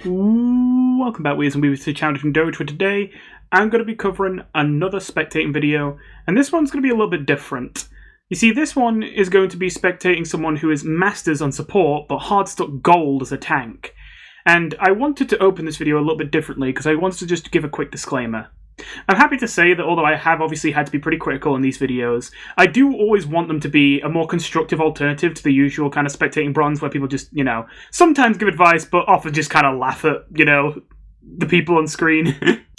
Welcome back, Weirds and Weavers, to Challenging Doge, where today I'm going to be covering another spectating video, and this one's going to be a little bit different. You see, this one is going to be spectating someone who is Masters on support, but HARDSTUCK Gold as a tank. And I wanted to open this video a little bit differently, because I wanted to just give a quick disclaimer. I'm happy to say that although I have obviously had to be pretty critical in these videos, I do always want them to be a more constructive alternative to the usual kind of spectating bronze where people just, sometimes give advice, but often just kind of laugh at, the people on screen.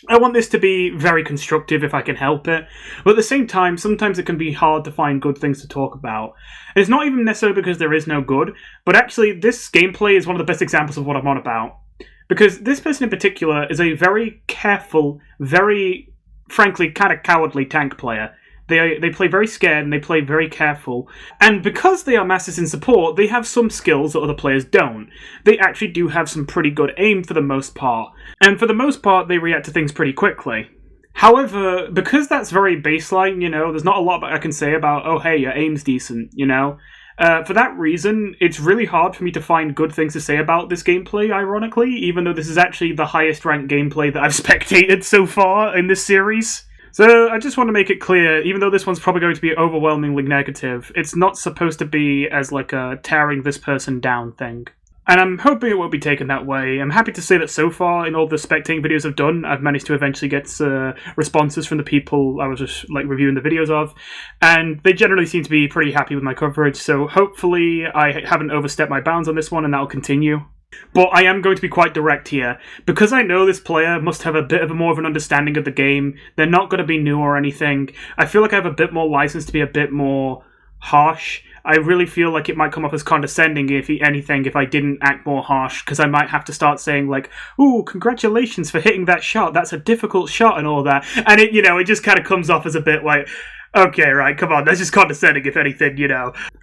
I want this to be very constructive if I can help it, but at the same time, sometimes it can be hard to find good things to talk about. And it's not even necessarily because there is no good, but actually this gameplay is one of the best examples of what I'm on about. Because this person in particular is a very careful, very, frankly, kind of cowardly tank player. They play very scared and they play very careful. And because they are masters in support, they have some skills that other players don't. They actually do have some pretty good aim for the most part. And for the most part, they react to things pretty quickly. However, because that's very baseline, there's not a lot I can say about, oh hey, your aim's decent, For that reason, it's really hard for me to find good things to say about this gameplay, ironically, even though this is actually the highest ranked gameplay that I've spectated so far in this series. So I just want to make it clear, even though this one's probably going to be overwhelmingly negative, it's not supposed to be as like a tearing this person down thing. And I'm hoping it won't be taken that way. I'm happy to say that so far, in all the spectating videos I've done, I've managed to eventually get responses from the people I was just reviewing the videos of, and they generally seem to be pretty happy with my coverage, so hopefully I haven't overstepped my bounds on this one and that'll continue. But I am going to be quite direct here. Because I know this player must have a bit of more of an understanding of the game, they're not going to be new or anything, I feel like I have a bit more license to be a bit more harsh. I really feel like it might come off as condescending, if I didn't act more harsh, because I might have to start saying like, ooh, congratulations for hitting that shot, that's a difficult shot and all that, and it just kind of comes off as a bit like, okay, right, come on, that's just condescending, if anything,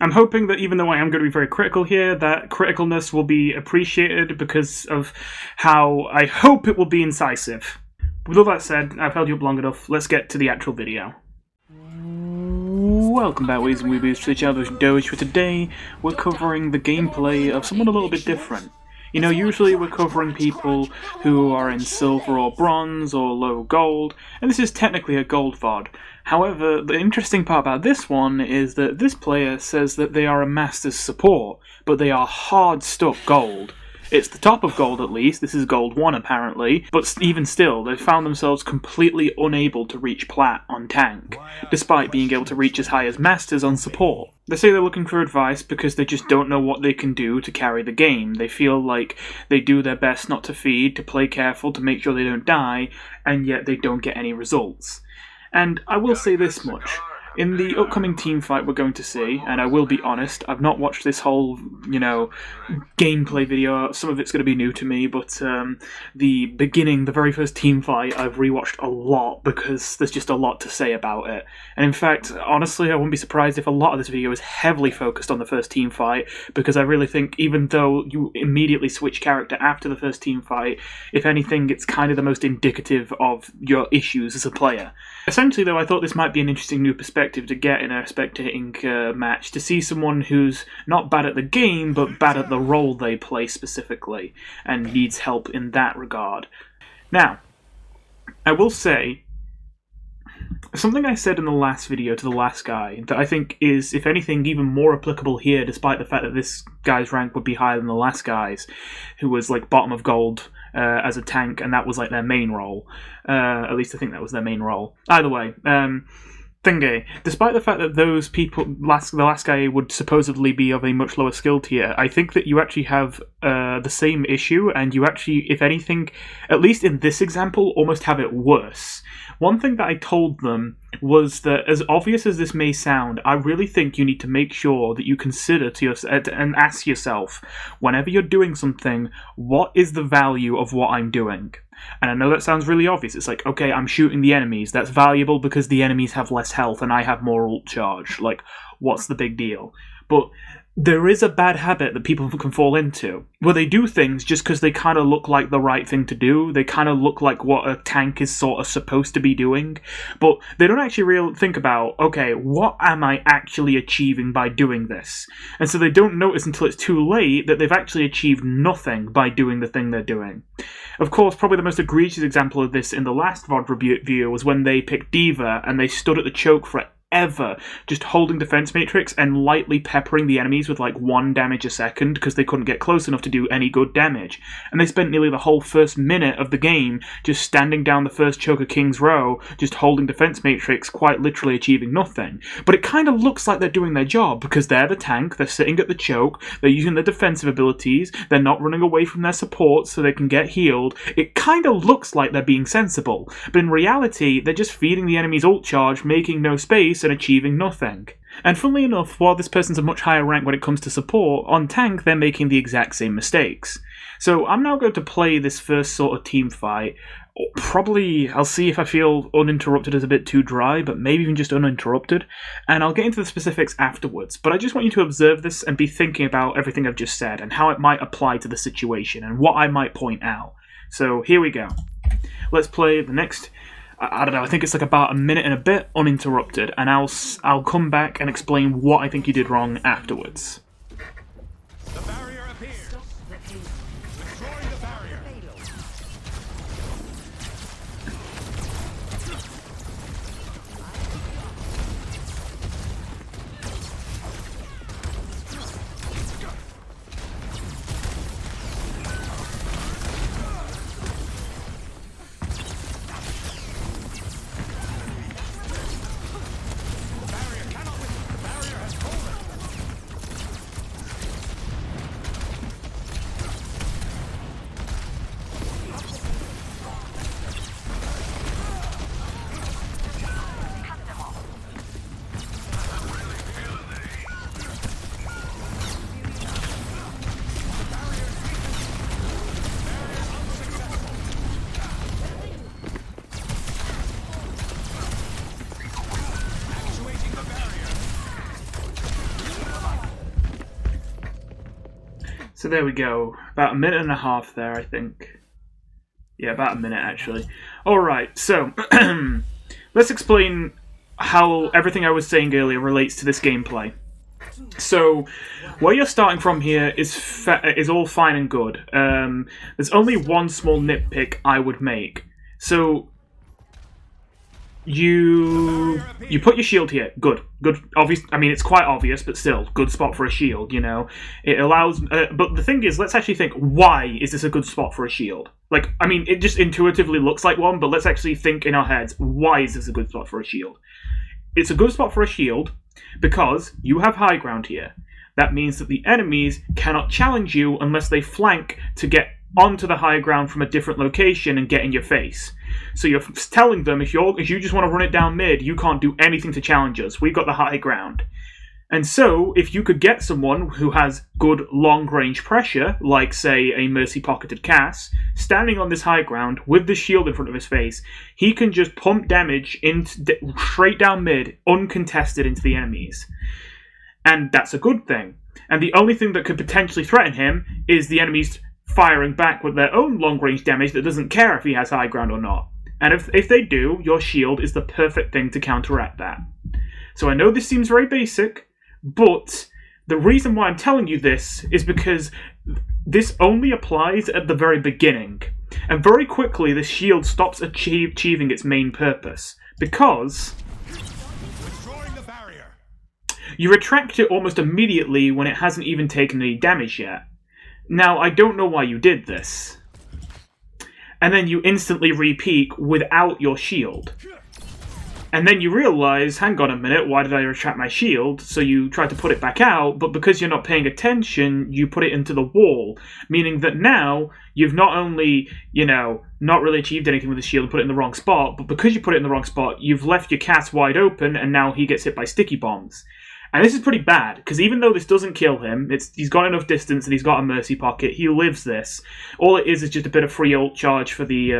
I'm hoping that even though I am going to be very critical here, that criticalness will be appreciated because of how I hope it will be incisive. With all that said, I've held you up long enough, let's get to the actual video. Welcome back, Weirds and Weavers, to the Challenging Doge, where today we're covering the gameplay of someone a little bit different. Usually we're covering people who are in silver or bronze or low gold, and this is technically a gold VOD. However, the interesting part about this one is that this player says that they are a Master's support, but they are HARDSTUCK Gold. It's the top of gold at least, this is gold 1 apparently, but even still, they've found themselves completely unable to reach plat on tank, despite being able to reach as high as Masters on support. They say they're looking for advice because they just don't know what they can do to carry the game. They feel like they do their best not to feed, to play careful, to make sure they don't die, and yet they don't get any results. And I will say this much. In the upcoming Teamfight we're going to see, and I will be honest, I've not watched this whole, gameplay video, some of it's going to be new to me, but the very first Teamfight, I've rewatched a lot because there's just a lot to say about it. And in fact, honestly, I wouldn't be surprised if a lot of this video is heavily focused on the first Teamfight, because I really think even though you immediately switch character after the first Teamfight, if anything, it's kind of the most indicative of your issues as a player. Essentially, though, I thought this might be an interesting new perspective to get in a spectating match, to see someone who's not bad at the game, but bad at the role they play specifically, and needs help in that regard. Now, I will say, something I said in the last video to the last guy, that I think is, if anything, even more applicable here, despite the fact that this guy's rank would be higher than the last guy's, who was like bottom of gold as a tank, and that was like their main role. At least I think that was their main role. Either way, despite the fact that those people, the last guy would supposedly be of a much lower skill tier, I think that you actually have the same issue, and you actually, if anything, at least in this example, almost have it worse. One thing that I told them was that, as obvious as this may sound, I really think you need to make sure that you consider to yourself and ask yourself, whenever you're doing something, what is the value of what I'm doing? And I know that sounds really obvious. It's like, okay, I'm shooting the enemies. That's valuable because the enemies have less health and I have more ult charge. Like, what's the big deal? But there is a bad habit that people can fall into, where they do things just because they kind of look like the right thing to do. They kind of look like what a tank is sort of supposed to be doing, but they don't actually really think about, okay, what am I actually achieving by doing this? And so they don't notice until it's too late that they've actually achieved nothing by doing the thing they're doing. Of course, probably the most egregious example of this in the last VOD review was when they picked D.Va and they stood at the choke for ever, just holding defense matrix and lightly peppering the enemies with like 1 damage a second because they couldn't get close enough to do any good damage. And they spent nearly the whole first minute of the game just standing down the first choke of King's Row, just holding defense matrix, quite literally achieving nothing. But it kind of looks like they're doing their job because they're the tank, they're sitting at the choke, they're using their defensive abilities, they're not running away from their support so they can get healed. It kind of looks like they're being sensible, but in reality they're just feeding the enemy's ult charge, making no space and achieving nothing. And funnily enough, while this person's a much higher rank when it comes to support, on tank they're making the exact same mistakes. So I'm now going to play this first sort of team fight. Probably I'll see if I feel Uninterrupted is a bit too dry, but maybe even just Uninterrupted, and I'll get into the specifics afterwards. But I just want you to observe this and be thinking about everything I've just said and how it might apply to the situation and what I might point out. So here we go. Let's play the next, I don't know, I think it's like about a minute and a bit Uninterrupted, and I'll come back and explain what I think you did wrong afterwards. The barrier appears. Destroy the barrier. So there we go. About a minute and a half there, I think. Yeah, about a minute, actually. Alright, so let's explain how everything I was saying earlier relates to this gameplay. So, where you're starting from here is all fine and good. There's only one small nitpick I would make. So, you put your shield here. Good. Obvious. I mean, it's quite obvious, but still, good spot for a shield. You know, it allows. But the thing is, let's actually think. Why is this a good spot for a shield? Like, I mean, it just intuitively looks like one, but let's actually think in our heads. Why is this a good spot for a shield? It's a good spot for a shield because you have high ground here. That means that the enemies cannot challenge you unless they flank to get onto the high ground from a different location and get in your face. So you're telling them, if you just want to run it down mid, you can't do anything to challenge us. We've got the high ground. And so, if you could get someone who has good long-range pressure, like, say, a mercy-pocketed Cass, standing on this high ground with the shield in front of his face, he can just pump damage straight down mid, uncontested into the enemies. And that's a good thing. And the only thing that could potentially threaten him is the enemies firing back with their own long-range damage that doesn't care if he has high ground or not. And if they do, your shield is the perfect thing to counteract that. So I know this seems very basic, but the reason why I'm telling you this is because this only applies at the very beginning. And very quickly, the shield stops achieving its main purpose. Because Destroying the barrier. you retract it almost immediately when it hasn't even taken any damage yet. Now, I don't know why you did this. And then you instantly re-peak without your shield. And then you realise, hang on a minute, why did I retract my shield? So you try to put it back out, but because you're not paying attention, you put it into the wall. Meaning that now, you've not only, not really achieved anything with the shield and put it in the wrong spot, but because you put it in the wrong spot, you've left your Cass wide open, and now he gets hit by sticky bombs. And this is pretty bad, because even though this doesn't kill him, he's got enough distance and he's got a mercy pocket, he lives this. All it is just a bit of free ult charge for the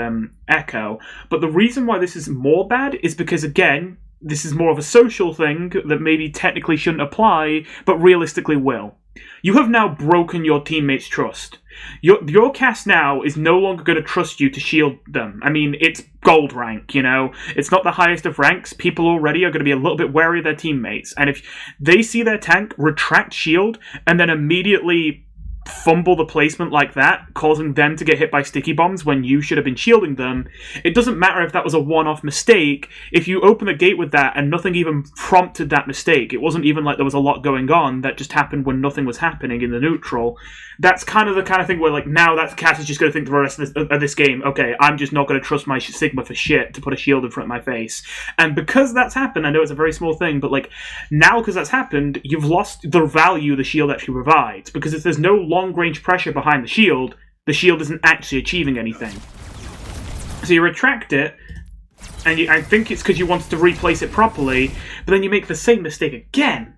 Echo. But the reason why this is more bad is because, again, this is more of a social thing that maybe technically shouldn't apply, but realistically will. you have now broken your teammates' trust. Your cast now is no longer going to trust you to shield them. I mean, it's gold rank, you know? It's not the highest of ranks. People already are going to be a little bit wary of their teammates. And if they see their tank retract shield and then immediately fumble the placement like that, causing them to get hit by sticky bombs when you should have been shielding them, it doesn't matter if that was a one-off mistake. If you open the gate with that and nothing even prompted that mistake, it wasn't even like there was a lot going on, that just happened when nothing was happening in the neutral, that's kind of the kind of thing where, like, now that cat is just going to think the rest of this game, okay, I'm just not going to trust my Sigma for shit to put a shield in front of my face. And because that's happened, I know it's a very small thing, but, like, now because that's happened, you've lost the value the shield actually provides, because if there's no long-range pressure behind the shield isn't actually achieving anything. So you retract it, and I think it's because you wanted to replace it properly, but then you make the same mistake again.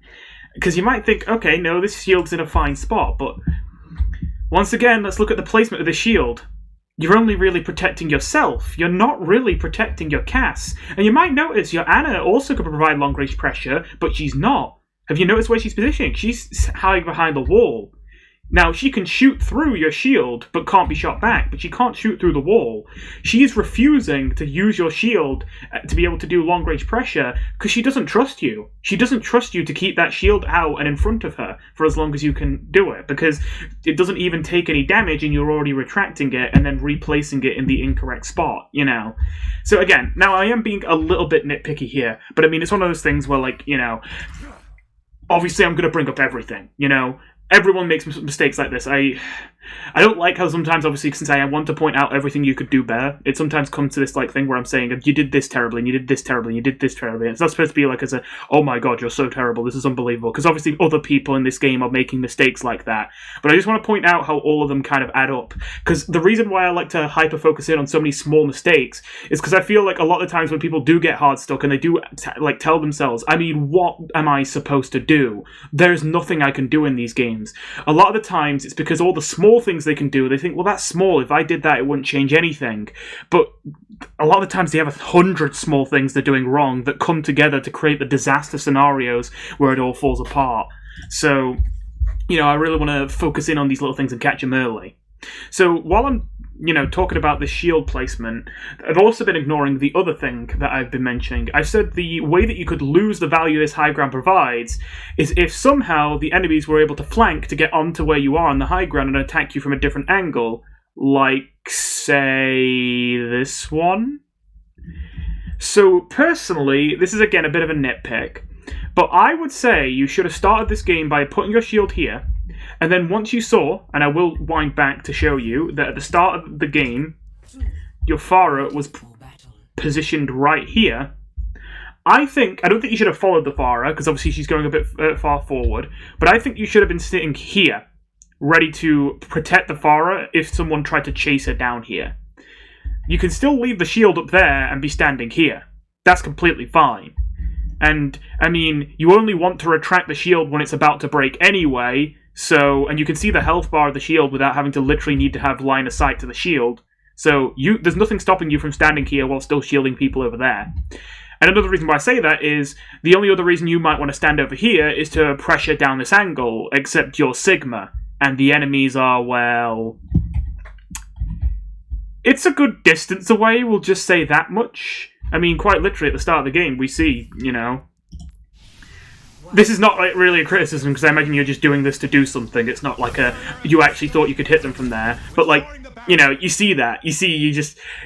Because you might think, okay, no, this shield's in a fine spot, but once again, let's look at the placement of the shield. You're only really protecting yourself. You're not really protecting your Cass. And you might notice your Ana also could provide long-range pressure, but she's not. Have you noticed where she's positioning? She's hiding behind the wall. Now, she can shoot through your shield, but can't be shot back, but she can't shoot through the wall. She is refusing to use your shield to be able to do long-range pressure, because she doesn't trust you. She doesn't trust you to keep that shield out and in front of her for as long as you can do it, because it doesn't even take any damage, and you're already retracting it and then replacing it in the incorrect spot, you know? So again, now I am being a little bit nitpicky here, but I mean, it's one of those things where, like, you know, obviously I'm going to bring up everything, you know? Everyone makes mistakes like this. I don't like how sometimes, obviously, since I want to point out everything you could do better, it sometimes comes to this like thing where I'm saying, you did this terribly, and you did this terribly, and you did this terribly. And it's not supposed to be like as a, oh my god, you're so terrible, this is unbelievable. Because obviously other people in this game are making mistakes like that. But I just want to point out how all of them kind of add up. Because the reason why I like to hyper-focus in on so many small mistakes is because I feel like a lot of times when people do get hard stuck and they do like tell themselves, I mean, what am I supposed to do? There's nothing I can do in these games. A lot of the times it's because all the small things they can do, they think, well, that's small, if I did that it wouldn't change anything. But a lot of the times they have 100 small things they're doing wrong that come together to create the disaster scenarios where it all falls apart. So, you know, I really want to focus in on these little things and catch them early. So while I'm, you know, talking about the shield placement, I've also been ignoring the other thing that I've been mentioning. I've said the way that you could lose the value this high ground provides is if somehow the enemies were able to flank to get onto where you are on the high ground and attack you from a different angle, like, say, this one? So, personally, this is again a bit of a nitpick, but I would say you should have started this game by putting your shield here, and then once you saw, and I will wind back to show you, that at the start of the game, your Parah was positioned right here, I don't think you should have followed the Parah, because obviously she's going a bit far forward, but I think you should have been sitting here, ready to protect the Parah if someone tried to chase her down here. You can still leave the shield up there and be standing here. That's completely fine. And, I mean, you only want to retract the shield when it's about to break anyway, so, and you can see the health bar of the shield without having to literally need to have line of sight to the shield. So, there's nothing stopping you from standing here while still shielding people over there. And another reason why I say that is, the only other reason you might want to stand over here is to pressure down this angle, except you're Sigma, and the enemies are, well, it's a good distance away, we'll just say that much. I mean, quite literally at the start of the game, we see, you know, this is not like really a criticism, because I imagine you're just doing this to do something. It's not like you actually thought you could hit them from there. But, like, you know, you see that. You see,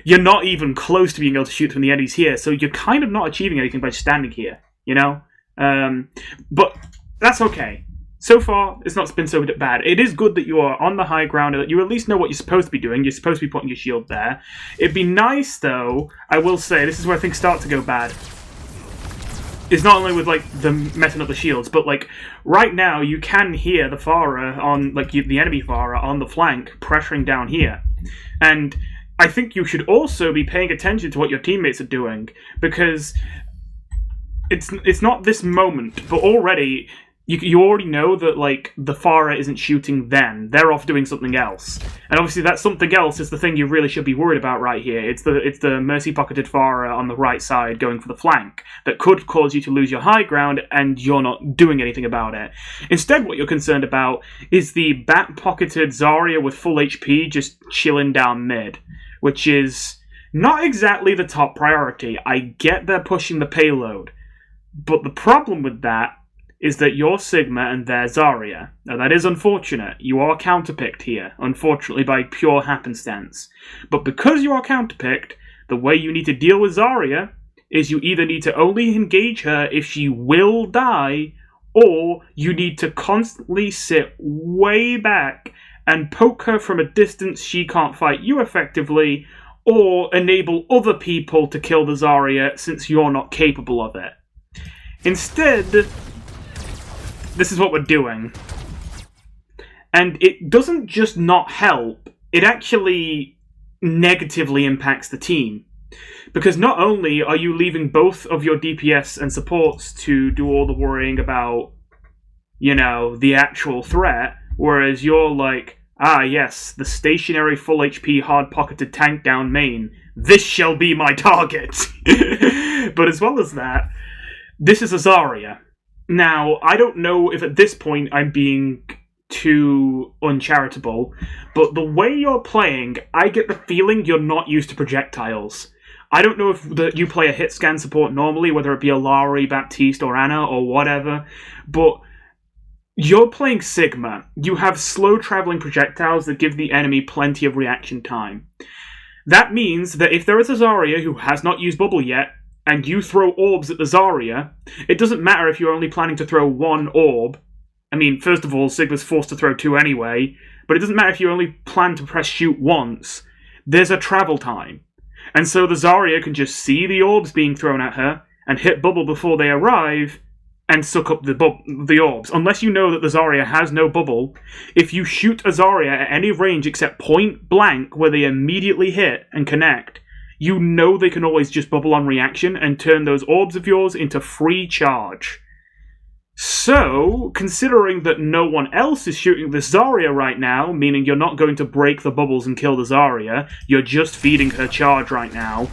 you're not even close to being able to shoot from the enemies here, so you're kind of not achieving anything by standing here, you know? But that's okay. So far, it's not been so bad. It is good that you are on the high ground, and that you at least know what you're supposed to be doing. You're supposed to be putting your shield there. It'd be nice, though, I will say, this is where things start to go bad. It's not only with, like, the messing up the shields, but, like, right now you can hear the Parah on, like, the enemy Parah on the flank pressuring down here. And I think you should also be paying attention to what your teammates are doing, because it's not this moment, but already you already know that, like, the Parah isn't shooting them. They're off doing something else. And obviously that something else is the thing you really should be worried about right here. It's the mercy-pocketed Parah on the right side going for the flank that could cause you to lose your high ground, and you're not doing anything about it. Instead, what you're concerned about is the bat-pocketed Zarya with full HP just chilling down mid, which is not exactly the top priority. I get they're pushing the payload, but the problem with that is that you're Sigma and they're Zarya. Now that is unfortunate. You are counterpicked here, unfortunately by pure happenstance. But because you are counterpicked, the way you need to deal with Zarya is you either need to only engage her if she will die, or you need to constantly sit way back and poke her from a distance she can't fight you effectively, or enable other people to kill the Zarya since you're not capable of it. Instead, this is what we're doing. And it doesn't just not help, it actually negatively impacts the team. Because not only are you leaving both of your DPS and supports to do all the worrying about, you know, the actual threat, whereas you're like, ah yes, the stationary full HP hard-pocketed tank down main, this shall be my target! But as well as that, this is a Zarya. Now, I don't know if at this point I'm being too uncharitable, but the way you're playing, I get the feeling you're not used to projectiles. I don't know if you play a hit scan support normally, whether it be Alari, Baptiste, or Anna, or whatever, but you're playing Sigma. You have slow-traveling projectiles that give the enemy plenty of reaction time. That means that if there is a Zarya who has not used Bubble yet, and you throw orbs at the Zarya, it doesn't matter if you're only planning to throw one orb. I mean, first of all, Sigma's forced to throw two anyway, but it doesn't matter if you only plan to press shoot once. There's a travel time. And so the Zarya can just see the orbs being thrown at her, and hit bubble before they arrive, and suck up the orbs. Unless you know that the Zarya has no bubble, if you shoot a Zarya at any range except point blank where they immediately hit and connect, you know they can always just bubble on reaction and turn those orbs of yours into free charge. So, considering that no one else is shooting the Zarya right now, meaning you're not going to break the bubbles and kill the Zarya, you're just feeding her charge right now,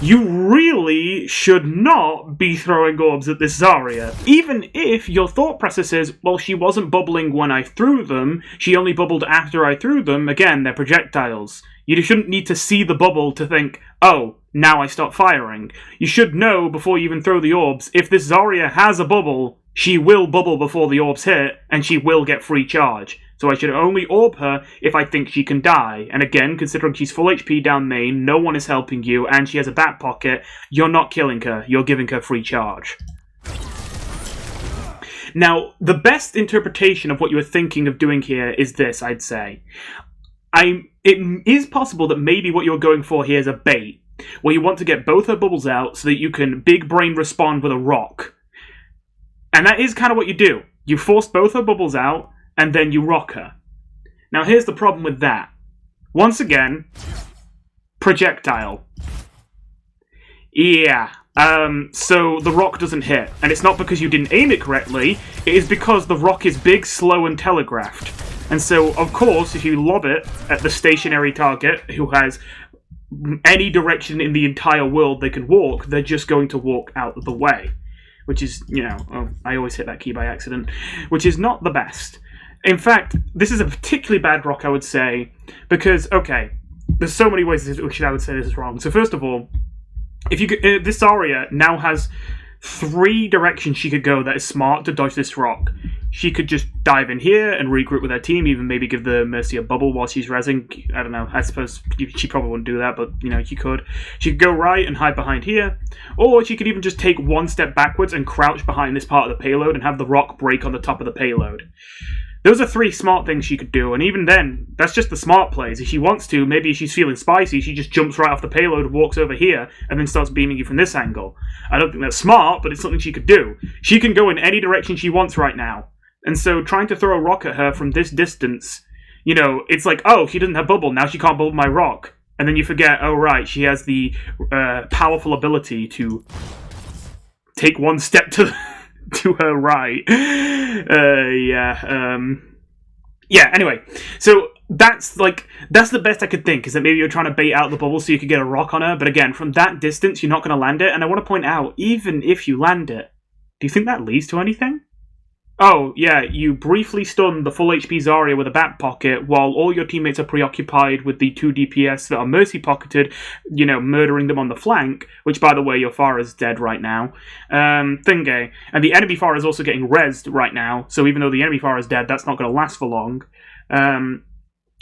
you really should not be throwing orbs at this Zarya. Even if your thought process is, well, she wasn't bubbling when I threw them, she only bubbled after I threw them, again, they're projectiles. You shouldn't need to see the bubble to think, oh, now I stop firing. You should know before you even throw the orbs, if this Zarya has a bubble, she will bubble before the orbs hit, and she will get free charge. So I should only orb her if I think she can die. And again, considering she's full HP down main, no one is helping you, and she has a back pocket, you're not killing her, you're giving her free charge. Now, the best interpretation of what you were thinking of doing here is this, I'd say. It is possible that maybe what you're going for here is a bait, where you want to get both her bubbles out so that you can big brain respond with a rock. And that is kind of what you do. You force both her bubbles out, and then you rock her. Now here's the problem with that. Once again, projectile. Yeah, so the rock doesn't hit, and it's not because you didn't aim it correctly, it is because the rock is big, slow, and telegraphed. And so, of course, if you lob it at the stationary target, who has any direction in the entire world they can walk, they're just going to walk out of the way. Which is, you know, oh, I always hit that key by accident, which is not the best. In fact, this is a particularly bad rock, I would say, because, okay, there's so many ways in which I would say this is wrong. So first of all, if you this Zarya now has 3 directions she could go that is smart to dodge this rock. She could just dive in here and regroup with her team, even maybe give the Mercy a bubble while she's rezzing. I don't know, I suppose she probably wouldn't do that, but, you know, she could. She could go right and hide behind here, or she could even just take 1 step backwards and crouch behind this part of the payload and have the rock break on the top of the payload. Those are 3 smart things she could do, and even then, that's just the smart plays. If she wants to, maybe if she's feeling spicy, she just jumps right off the payload, walks over here, and then starts beaming you from this angle. I don't think that's smart, but it's something she could do. She can go in any direction she wants right now. And so trying to throw a rock at her from this distance, you know, it's like, oh, she doesn't have bubble, now she can't bubble my rock. And then you forget, oh right, she has the powerful ability to take 1 step to to her right. Yeah, anyway. So that's the best I could think, is that maybe you're trying to bait out the bubble so you could get a rock on her, but again, from that distance, you're not going to land it, and I want to point out, even if you land it, do you think that leads to anything? Oh, yeah, you briefly stun the full HP Zarya with a back pocket while all your teammates are preoccupied with the 2 DPS that are mercy pocketed, murdering them on the flank, which, by the way, your Farah's dead right now. Thingy. And the enemy Farah is also getting rezzed right now, so even though the enemy Farah is dead, that's not going to last for long.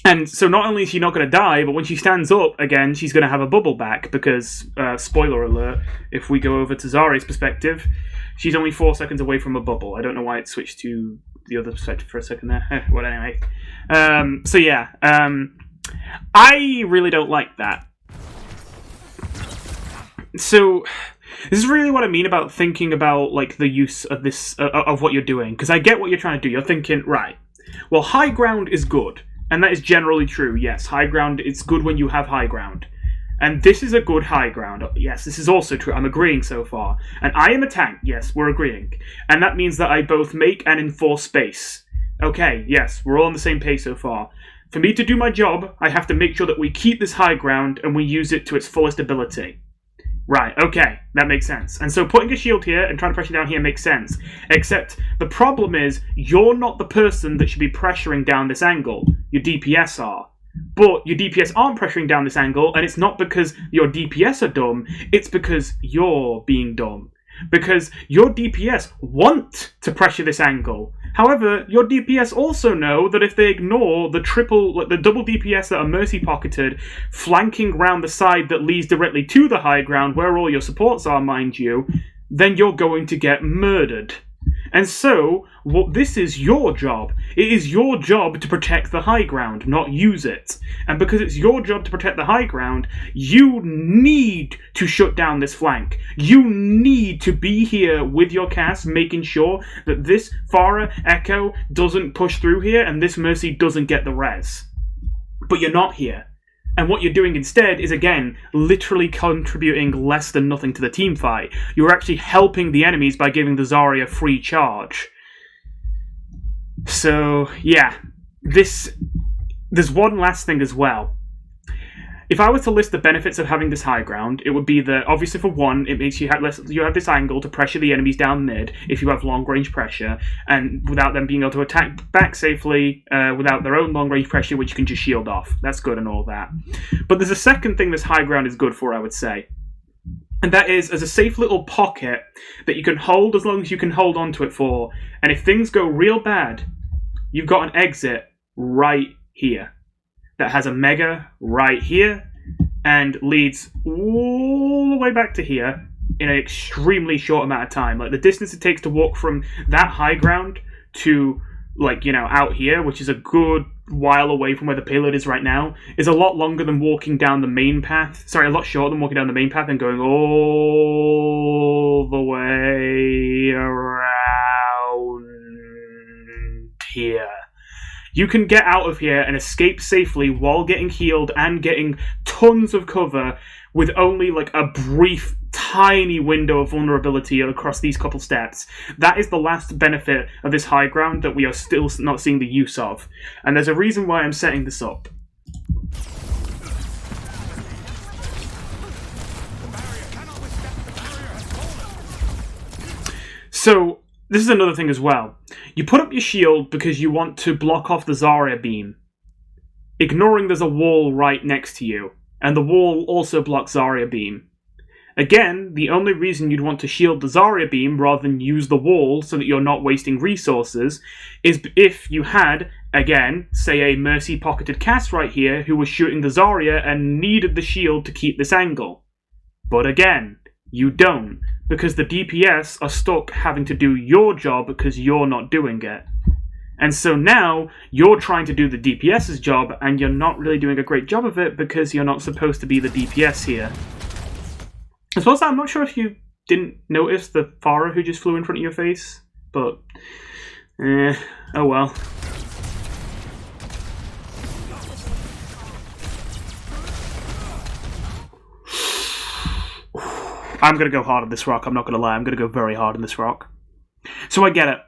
And so not only is she not going to die, but when she stands up again, she's going to have a bubble back, because, spoiler alert, if we go over to Zarya's perspective, she's only 4 seconds away from a bubble. I don't know why it switched to the other perspective for a second there. Well, anyway. So yeah, I really don't like that. So this is really what I mean about thinking about, like, the use of this, of what you're doing. Because I get what you're trying to do. You're thinking, right, well, high ground is good. And that is generally true, yes. High ground, it's good when you have high ground. And this is a good high ground. Yes, this is also true. I'm agreeing so far. And I am a tank. Yes, we're agreeing. And that means that I both make and enforce space. Okay, yes, we're all on the same page so far. For me to do my job, I have to make sure that we keep this high ground and we use it to its fullest ability. Right, okay, that makes sense. And so putting a shield here and trying to pressure down here makes sense. Except the problem is, you're not the person that should be pressuring down this angle. Your DPS are. But your DPS aren't pressuring down this angle, and it's not because your DPS are dumb, it's because you're being dumb. Because your DPS want to pressure this angle. However, your DPS also know that if they ignore the double DPS that are mercy pocketed, flanking round the side that leads directly to the high ground, where all your supports are, mind you, then you're going to get murdered. And so, this is your job. It is your job to protect the high ground, not use it. And because it's your job to protect the high ground, you need to shut down this flank. You need to be here with your cast, making sure that this Farah Echo doesn't push through here and this Mercy doesn't get the res. But you're not here. And what you're doing instead is, again, literally contributing less than nothing to the team fight. You're actually helping the enemies by giving the Zarya free charge. So, yeah. There's one last thing as well. If I was to list the benefits of having this high ground, it would be that, obviously, for one, it makes you have this angle to pressure the enemies down mid if you have long-range pressure, and without them being able to attack back safely, without their own long-range pressure, which you can just shield off. That's good and all that. But there's a second thing this high ground is good for, I would say. And that is as a safe little pocket that you can hold as long as you can hold onto it for. And if things go real bad, you've got an exit right here that has a mega right here and leads all the way back to here in an extremely short amount of time. Like, the distance it takes to walk from that high ground to, like, out here, which is a good while away from where the payload is right now, is a lot longer than walking down the main path. Sorry, a lot shorter than walking down the main path and going all the way around here. You can get out of here and escape safely while getting healed and getting tons of cover with only, like, a brief, tiny window of vulnerability across these couple steps. That is the last benefit of this high ground that we are still not seeing the use of. And there's a reason why I'm setting this up. So, this is another thing as well. You put up your shield because you want to block off the Zarya beam, ignoring there's a wall right next to you, and the wall also blocks Zarya beam. Again, the only reason you'd want to shield the Zarya beam rather than use the wall so that you're not wasting resources is if you had, again, say a mercy pocketed cast right here who was shooting the Zarya and needed the shield to keep this angle. But again, you don't, because the DPS are stuck having to do your job because you're not doing it. And so now, you're trying to do the DPS's job, and you're not really doing a great job of it because you're not supposed to be the DPS here. As well as that, I'm not sure if you didn't notice the Farah who just flew in front of your face, but, oh well. I'm going to go hard on this rock, I'm not going to lie, I'm going to go very hard on this rock. So I get it.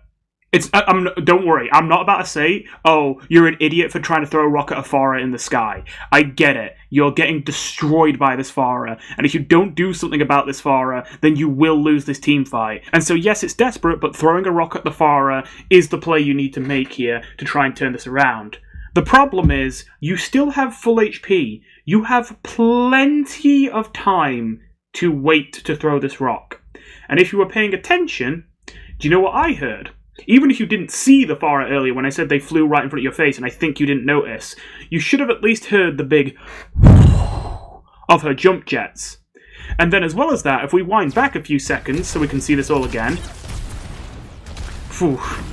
Don't worry, I'm not about to say, oh, you're an idiot for trying to throw a rocket at a Farah in the sky. I get it. You're getting destroyed by this Farah, and if you don't do something about this Farah, then you will lose this team fight. And so yes, it's desperate, but throwing a rocket at the Farah is the play you need to make here to try and turn this around. The problem is, you still have full HP. You have plenty of time to wait to throw this rock. And if you were paying attention, do you know what I heard? Even if you didn't see the Farah earlier when I said they flew right in front of your face and I think you didn't notice, you should have at least heard the big of her jump jets. And then as well as that, if we wind back a few seconds so we can see this all again,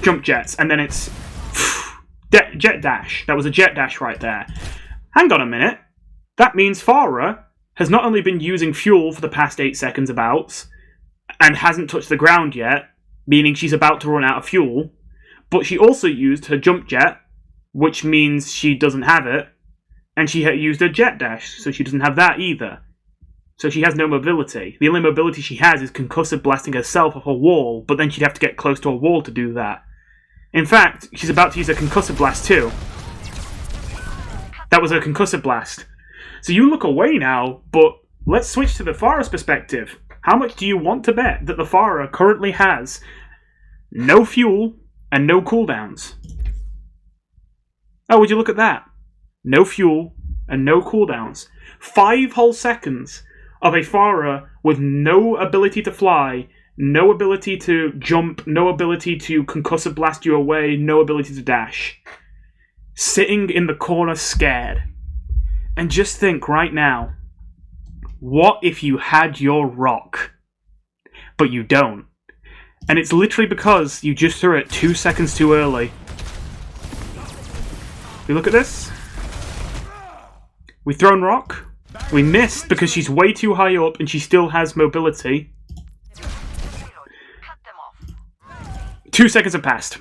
jump jets, and then it's jet dash. That was a jet dash right there. Hang on a minute. That means Farah has not only been using fuel for the past 8 seconds abouts and hasn't touched the ground yet, meaning she's about to run out of fuel, but she also used her jump jet, which means she doesn't have it, and she used her jet dash, so she doesn't have that either. So she has no mobility. The only mobility she has is concussive blasting herself off a wall, but then she'd have to get close to a wall to do that. In fact, she's about to use a concussive blast too. That was her concussive blast. So you look away now, but let's switch to the Farah's perspective. How much do you want to bet that the Farah currently has no fuel and no cooldowns? Oh, would you look at that? No fuel and no cooldowns. 5 whole seconds of a Farah with no ability to fly, no ability to jump, no ability to concussive blast you away, no ability to dash. Sitting in the corner scared. And just think right now, what if you had your rock, but you don't? And it's literally because you just threw it 2 seconds too early. We look at this. We've thrown rock. We missed because she's way too high up and she still has mobility. 2 seconds have passed.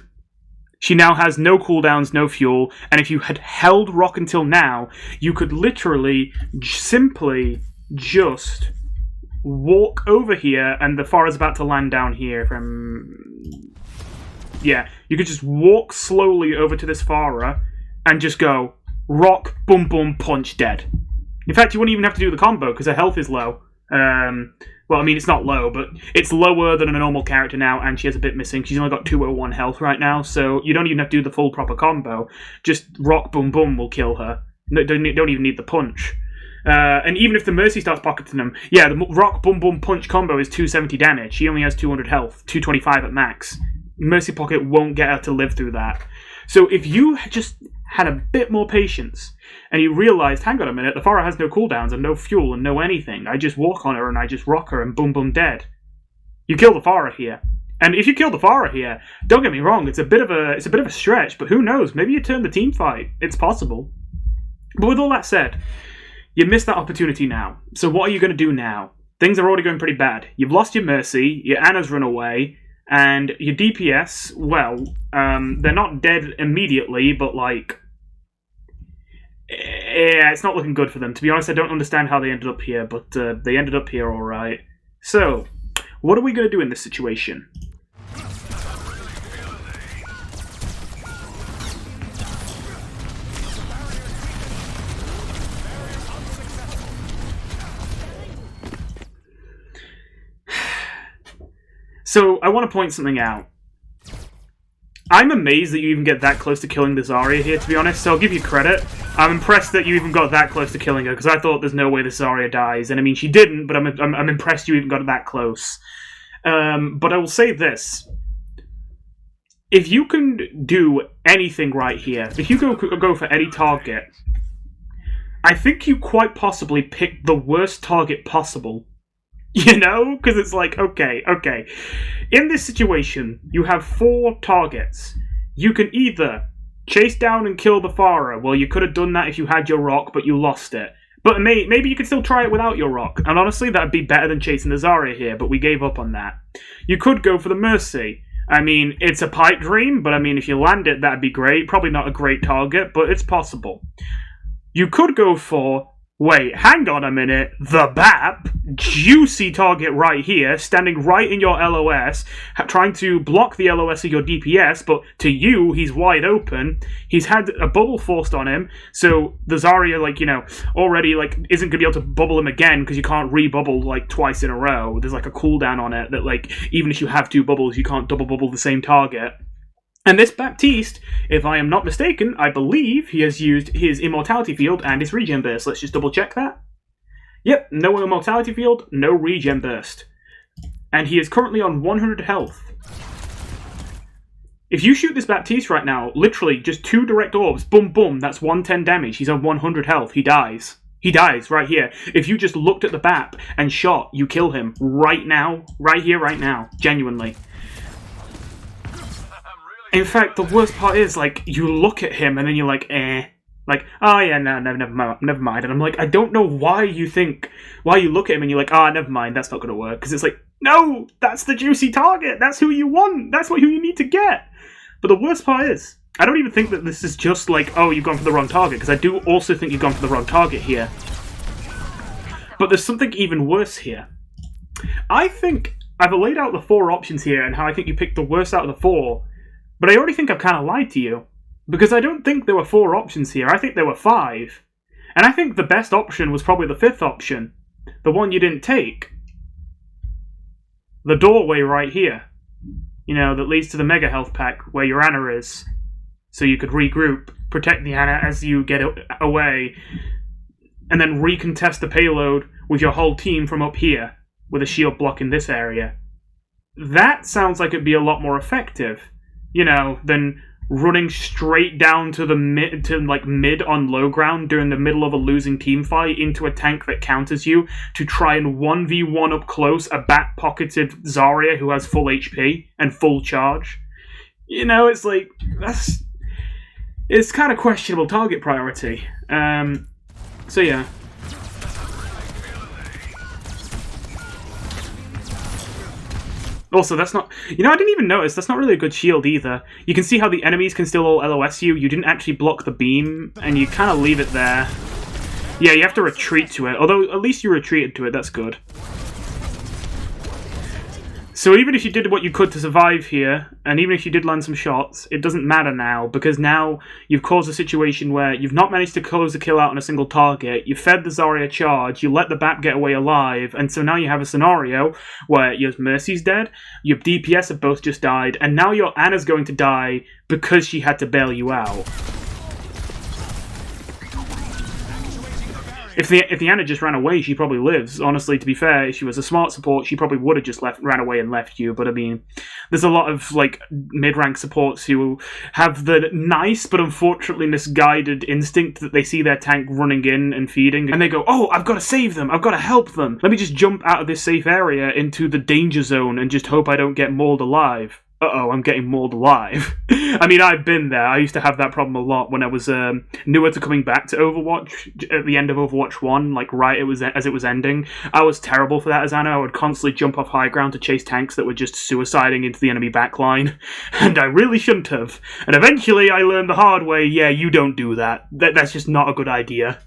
She now has no cooldowns, no fuel, and if you had held rock until now, you could literally simply just walk over here, and the Farah's about to land down here from... Yeah, you could just walk slowly over to this Farah and just go, rock, boom, boom, punch, dead. In fact, you wouldn't even have to do the combo, because her health is low. Well, I mean, it's not low, but it's lower than a normal character now, and she has a bit missing. She's only got 201 health right now, so you don't even have to do the full proper combo. Just rock, boom, boom will kill her. No, don't even need the punch. And even if the Mercy starts pocketing them, yeah, the rock, boom, boom, punch combo is 270 damage. She only has 200 health, 225 at max. Mercy Pocket won't get her to live through that. So if you just had a bit more patience, and you realised, hang on a minute, the Farah has no cooldowns and no fuel and no anything. I just walk on her and I just rock her and boom, boom, dead. You kill the Farah here. And if you kill the Farah here, don't get me wrong, it's a bit of a stretch, but who knows? Maybe you turn the team fight. It's possible. But with all that said, you missed that opportunity now. So what are you going to do now? Things are already going pretty bad. You've lost your Mercy, your Anna's run away, and your DPS, well, they're not dead immediately, but like... Yeah, it's not looking good for them. To be honest, I don't understand how they ended up here, but they ended up here alright. So, what are we going to do in this situation? So, I want to point something out. I'm amazed that you even get that close to killing the Zarya here, to be honest, so I'll give you credit. I'm impressed that you even got that close to killing her, because I thought there's no way the Zarya dies. And I mean, she didn't, but I'm impressed you even got that close. But I will say this. If you can do anything right here, if you go for any target, I think you quite possibly picked the worst target possible. You know? Because it's like, okay. In this situation, you have 4 targets. You can either chase down and kill the Farah. Well, you could have done that if you had your rock, but you lost it. But maybe you could still try it without your rock. And honestly, that'd be better than chasing the Zarya here, but we gave up on that. You could go for the Mercy. I mean, it's a pipe dream, but I mean, if you land it, that'd be great. Probably not a great target, but it's possible. You could go for Wait, hang on a minute. The BAP, juicy target right here, standing right in your LOS, trying to block the LOS of your DPS, but to you, he's wide open. He's had a bubble forced on him, so the Zarya, like, you know, already, like, isn't going to be able to bubble him again, because you can't re-bubble, like, twice in a row. There's, like, a cooldown on it that, like, even if you have 2 bubbles, you can't double bubble the same target. And this Baptiste, if I am not mistaken, I believe he has used his Immortality Field and his Regen Burst. Let's just double check that. Yep, no Immortality Field, no Regen Burst. And he is currently on 100 health. If you shoot this Baptiste right now, literally just 2 direct orbs, boom boom, that's 110 damage. He's on 100 health, he dies. He dies right here. If you just looked at the BAP and shot, you kill him right now, right here, right now, genuinely. In fact, the worst part is, like, you look at him and then you're like, eh. Like, oh yeah, no, never mind. And I'm like, I don't know why you look at him and you're like, never mind, that's not going to work. Because it's like, no, that's the juicy target. That's who you want. That's who you need to get. But the worst part is, I don't even think that this is just like, oh, you've gone for the wrong target. Because I do also think you've gone for the wrong target here. But there's something even worse here. I think I've laid out the 4 options here and how I think you picked the worst out of the 4. But I already think I've kind of lied to you. Because I don't think there were 4 options here. I think there were 5. And I think the best option was probably the 5th option. The one you didn't take. The doorway right here. You know, that leads to the Mega Health Pack where your Ana is. So you could regroup, protect the Ana as you get away, and then recontest the payload with your whole team from up here, with a shield block in this area. That sounds like it'd be a lot more effective. You know, than running straight down to the mid on low ground during the middle of a losing team fight into a tank that counters you to try and 1v1 up close a back-pocketed Zarya who has full HP and full charge. You know, it's like, it's kind of questionable target priority. So yeah. Also, that's not... You know, I didn't even notice. That's not really a good shield either. You can see how the enemies can still all LOS you. You didn't actually block the beam, and you kind of leave it there. Yeah, you have to retreat to it. Although, at least you retreated to it. That's good. So even if you did what you could to survive here, and even if you did land some shots, it doesn't matter now, because now you've caused a situation where you've not managed to close a kill out on a single target, you fed the Zarya charge, you let the BAP get away alive, and so now you have a scenario where your Mercy's dead, your DPS have both just died, and now your Ana's going to die because she had to bail you out. If the Ana just ran away, she probably lives. Honestly, to be fair, if she was a smart support, she probably would have just ran away and left you. But I mean, there's a lot of like mid-rank supports who have the nice but unfortunately misguided instinct that they see their tank running in and feeding, and they go, "Oh, I've got to save them. I've got to help them. Let me just jump out of this safe area into the danger zone and just hope I don't get mauled alive." Uh-oh, I'm getting mauled alive. I mean, I've been there. I used to have that problem a lot when I was newer to coming back to Overwatch, at the end of Overwatch 1, like right as it was ending. I was terrible for that as Ana. I would constantly jump off high ground to chase tanks that were just suiciding into the enemy backline, and I really shouldn't have. And eventually I learned the hard way, yeah, you don't do that. That's just not a good idea.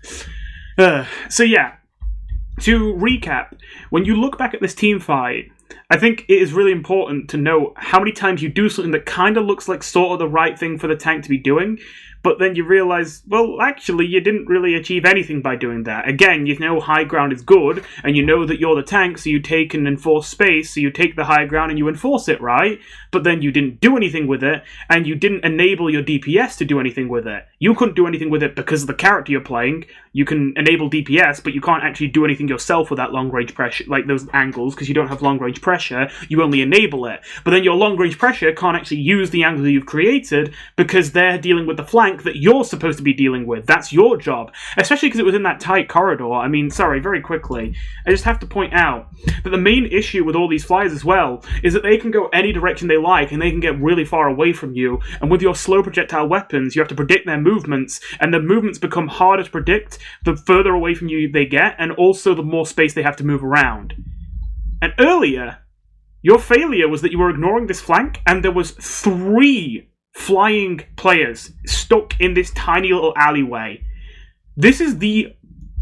So yeah, to recap, when you look back at this team fight, I think it is really important to note how many times you do something that kind of looks like sort of the right thing for the tank to be doing, but then you realise, well, actually, you didn't really achieve anything by doing that. Again, you know high ground is good, and you know that you're the tank, so you take and enforce space, so you take the high ground and you enforce it, right? But then you didn't do anything with it, and you didn't enable your DPS to do anything with it. You couldn't do anything with it because of the character you're playing. You can enable DPS, but you can't actually do anything yourself with that long-range pressure, like those angles, because you don't have long-range pressure, you only enable it. But then your long-range pressure can't actually use the angle that you've created, because they're dealing with the flank that you're supposed to be dealing with. That's your job. Especially because it was in that tight corridor. I mean, sorry, very quickly, I just have to point out that the main issue with all these flyers as well is that they can go any direction they like, and they can get really far away from you, and with your slow projectile weapons, you have to predict their movements, and the movements become harder to predict the further away from you they get, and also the more space they have to move around. And earlier, your failure was that you were ignoring this flank, and there was 3 flying players stuck in this tiny little alleyway. This is the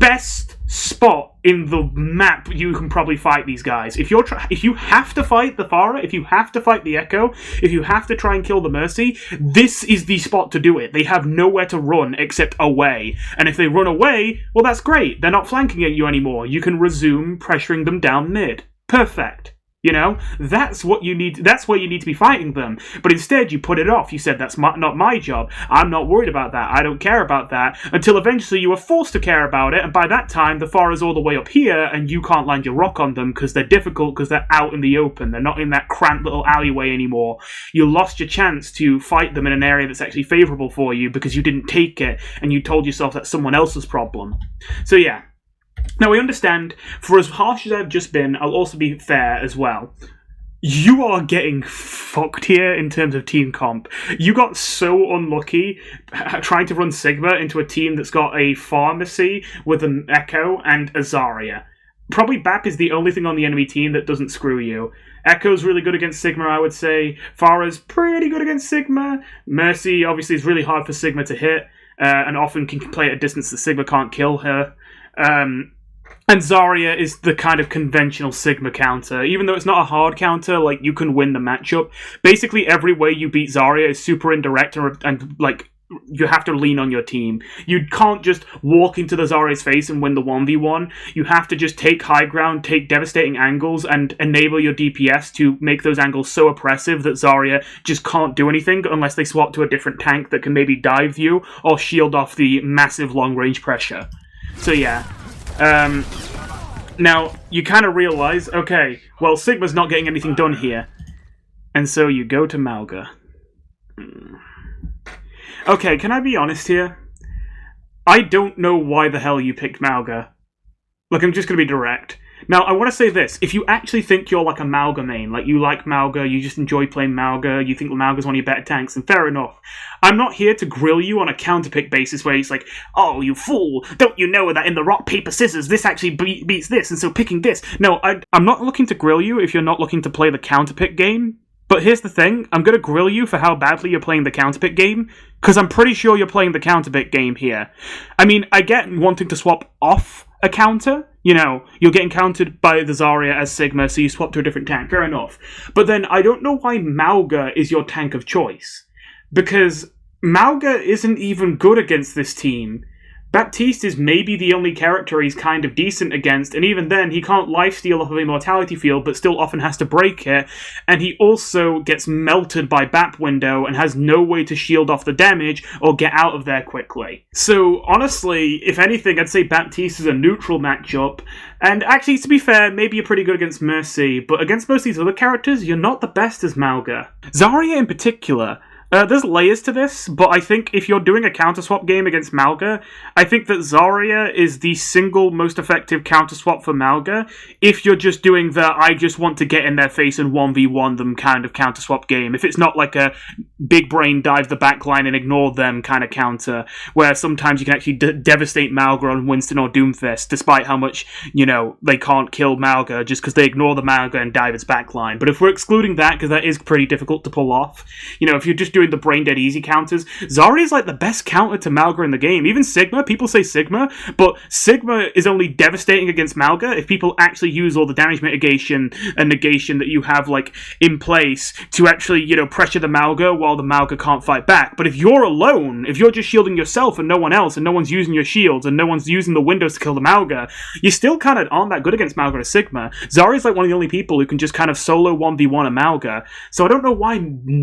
best spot in the map you can probably fight these guys. If you have to fight the Parah, if you have to fight the Echo, if you have to try and kill the Mercy, this is the spot to do it. They have nowhere to run except away. And if they run away, well, that's great. They're not flanking at you anymore. You can resume pressuring them down mid. Perfect. You know, that's what you need. That's where you need to be fighting them. But instead, you put it off. You said, that's not my job. I'm not worried about that. I don't care about that. Until eventually you are forced to care about it. And by that time, the Farah is all the way up here, and you can't land your rock on them because they're difficult, because they're out in the open. They're not in that cramped little alleyway anymore. You lost your chance to fight them in an area that's actually favorable for you because you didn't take it, and you told yourself that's someone else's problem. So yeah. Now, we understand, for as harsh as I've just been, I'll also be fair as well. You are getting fucked here in terms of team comp. You got so unlucky trying to run Sigma into a team that's got a Pharmacy with an Echo and a Zarya. Probably BAP is the only thing on the enemy team that doesn't screw you. Echo's really good against Sigma, I would say. Farah's pretty good against Sigma. Mercy, obviously, is really hard for Sigma to hit, and often can play at a distance that Sigma can't kill her. And Zarya is the kind of conventional Sigma counter. Even though it's not a hard counter, like, you can win the matchup. Basically, every way you beat Zarya is super indirect, and like, you have to lean on your team. You can't just walk into the Zarya's face and win the 1v1. You have to just take high ground, take devastating angles, and enable your DPS to make those angles so oppressive that Zarya just can't do anything unless they swap to a different tank that can maybe dive you or shield off the massive long-range pressure. So yeah. Now, you kind of realize, okay, well, Sigma's not getting anything done here. And so you go to Mauga. Okay, can I be honest here? I don't know why the hell you picked Mauga. Look, I'm just going to be direct. Now, I want to say this. If you actually think you're like a Mauga main, like you like Mauga, you just enjoy playing Mauga, you think Mauga's one of your better tanks, then fair enough. I'm not here to grill you on a counterpick basis where it's like, oh, you fool, don't you know that in the rock, paper, scissors, this actually beats this, and so picking this. No, I'm not looking to grill you if you're not looking to play the counterpick game. But here's the thing, I'm going to grill you for how badly you're playing the counterpick game, because I'm pretty sure you're playing the counterpick game here. I mean, I get wanting to swap off a counter. You know, you're getting countered by the Zarya as Sigma, so you swap to a different tank, fair enough. But then I don't know why Mauga is your tank of choice. Because Mauga isn't even good against this team. Baptiste is maybe the only character he's kind of decent against, and even then, he can't lifesteal off of Immortality Field, but still often has to break it, and he also gets melted by BAP window and has no way to shield off the damage or get out of there quickly. So, honestly, if anything, I'd say Baptiste is a neutral matchup, and actually, to be fair, maybe you're pretty good against Mercy, but against most of these other characters, you're not the best as Mauga. Zarya in particular, there's layers to this, but I think if you're doing a counter-swap game against Mauga, I think that Zarya is the single most effective counter-swap for Mauga if you're just doing the I just want to get in their face and 1v1 them kind of counter-swap game. If it's not like a big brain dive the backline and ignore them kind of counter, where sometimes you can actually devastate Mauga on Winston or Doomfist, despite how much, you know, they can't kill Mauga just because they ignore the Mauga and dive its backline. But if we're excluding that, because that is pretty difficult to pull off, you know, if you're just doing the brain dead easy counters, Zarya is like the best counter to Mauga in the game. Even Sigma, people say Sigma, but Sigma is only devastating against Mauga if people actually use all the damage mitigation and negation that you have like in place to actually, you know, pressure the Mauga while the Mauga can't fight back. But if you're alone, if you're just shielding yourself and no one else, and no one's using your shields and no one's using the windows to kill the Mauga, you still kind of aren't that good against Mauga or Sigma. Zarya's like one of the only people who can just kind of solo 1v1 a Mauga. So I don't know why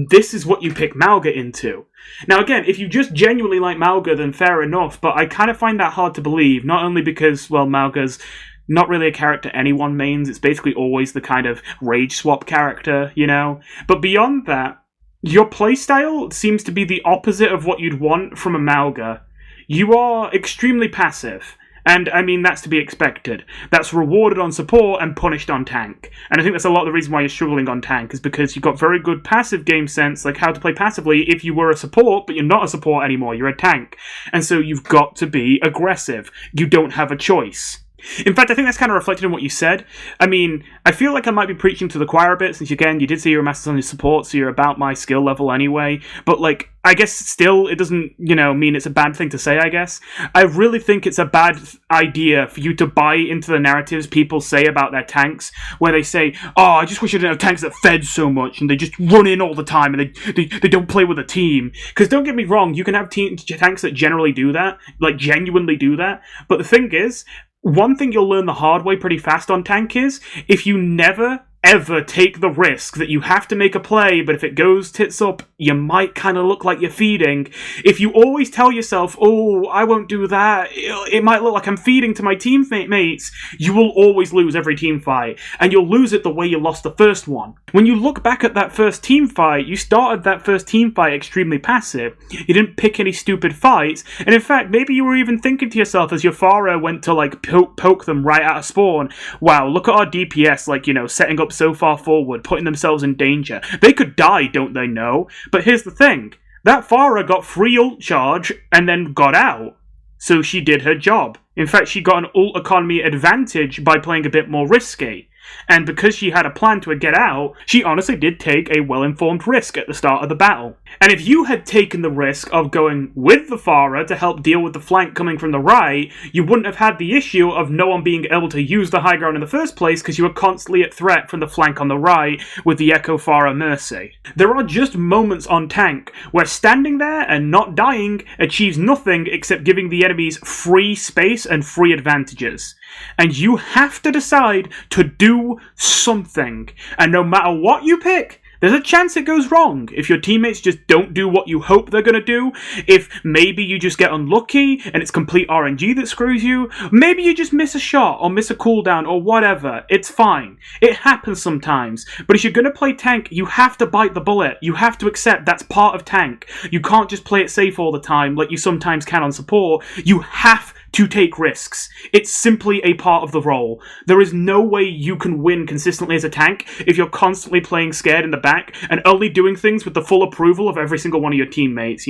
this is what you pick Mauga into. Now again, if you just genuinely like Mauga, then fair enough, but I kind of find that hard to believe, not only because, well, Mauga's not really a character anyone mains, it's basically always the kind of rage swap character, you know? But beyond that, your playstyle seems to be the opposite of what you'd want from a Mauga. You are extremely passive. And, I mean, that's to be expected. That's rewarded on support and punished on tank. And I think that's a lot of the reason why you're struggling on tank, is because you've got very good passive game sense, like how to play passively if you were a support, but you're not a support anymore, you're a tank. And so you've got to be aggressive. You don't have a choice. In fact, I think that's kind of reflected in what you said. I mean, I feel like I might be preaching to the choir a bit, since again, you did say you're a master on your support, so you're about my skill level anyway. But like, I guess still, it doesn't, mean it's a bad thing to say, I guess. I really think it's a bad idea for you to buy into the narratives people say about their tanks, where they say, oh, I just wish I didn't have tanks that fed so much, and they just run in all the time, and they don't play with a team. Because don't get me wrong, you can have tanks that generally do that, like genuinely do that, but the thing is, one thing you'll learn the hard way pretty fast on tank is, if you never ever take the risk that you have to make a play, but if it goes tits up, you might kind of look like you're feeding. If you always tell yourself, oh, I won't do that, it might look like I'm feeding to my teammates, you will always lose every team fight, and you'll lose it the way you lost the first one. When you look back at that first team fight, you started that first team fight extremely passive. You didn't pick any stupid fights, and in fact, maybe you were even thinking to yourself as your Parah went to like poke them right out of spawn, wow, look at our DPS, like, setting up so far forward, putting themselves in danger. They could die, don't they know? But here's the thing. That Parah got free ult charge and then got out. So she did her job. In fact, she got an ult economy advantage by playing a bit more risky. And because she had a plan to get out, she honestly did take a well-informed risk at the start of the battle. And if you had taken the risk of going with the Parah to help deal with the flank coming from the right, you wouldn't have had the issue of no one being able to use the high ground in the first place because you were constantly at threat from the flank on the right with the Echo Parah Mercy. There are just moments on tank where standing there and not dying achieves nothing except giving the enemies free space and free advantages. And you have to decide to do something. And no matter what you pick, there's a chance it goes wrong. If your teammates just don't do what you hope they're going to do, if maybe you just get unlucky and it's complete RNG that screws you, maybe you just miss a shot or miss a cooldown or whatever, it's fine. It happens sometimes. But if you're going to play tank, you have to bite the bullet. You have to accept that's part of tank. You can't just play it safe all the time like you sometimes can on support. You have to take risks. It's simply a part of the role. There is no way you can win consistently as a tank if you're constantly playing scared in the back and only doing things with the full approval of every single one of your teammates,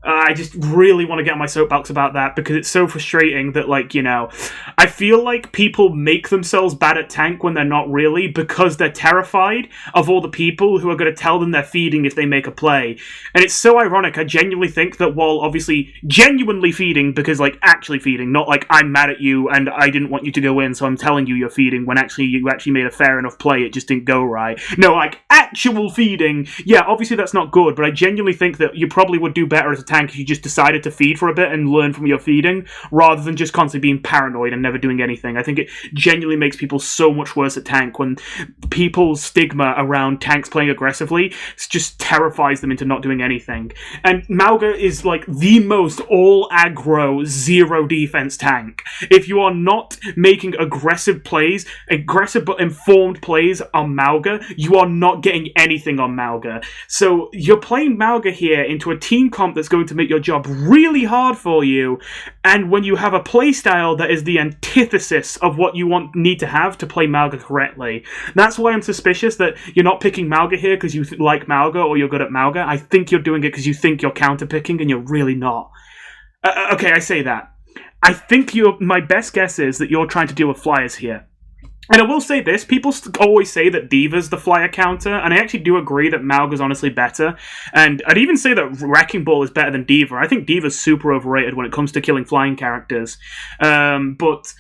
I just really want to get on my soapbox about that because it's so frustrating that, I feel like people make themselves bad at tank when they're not really because they're terrified of all the people who are going to tell them they're feeding if they make a play. And it's so ironic. I genuinely think that while obviously genuinely feeding, because actually feeding, not like I'm mad at you and I didn't want you to go in so I'm telling you you're feeding when actually you actually made a fair enough play, it just didn't go right. No, actual feeding, yeah, obviously that's not good, but I genuinely think that you probably would do better as a tank if you just decided to feed for a bit and learn from your feeding, rather than just constantly being paranoid and never doing anything. I think it genuinely makes people so much worse at tank when people's stigma around tanks playing aggressively just terrifies them into not doing anything. And Mauga is the most all aggro, zero defense tank. If you are not making aggressive but informed plays on Mauga, you are not getting anything on Mauga. So you're playing Mauga here into a team comp that's going to make your job really hard for you, and when you have a playstyle that is the antithesis of what you need to have to play Mauga correctly. That's why I'm suspicious that you're not picking Mauga here because you like Mauga or you're good at Mauga. I think you're doing it because you think you're counterpicking and you're really not. Okay, I say that. I think my best guess is that you're trying to deal with flyers here. And I will say this, people always say that D.Va's the flyer counter, and I actually do agree that Mauga's honestly better. And I'd even say that Wrecking Ball is better than D.Va. I think D.Va's super overrated when it comes to killing flying characters. But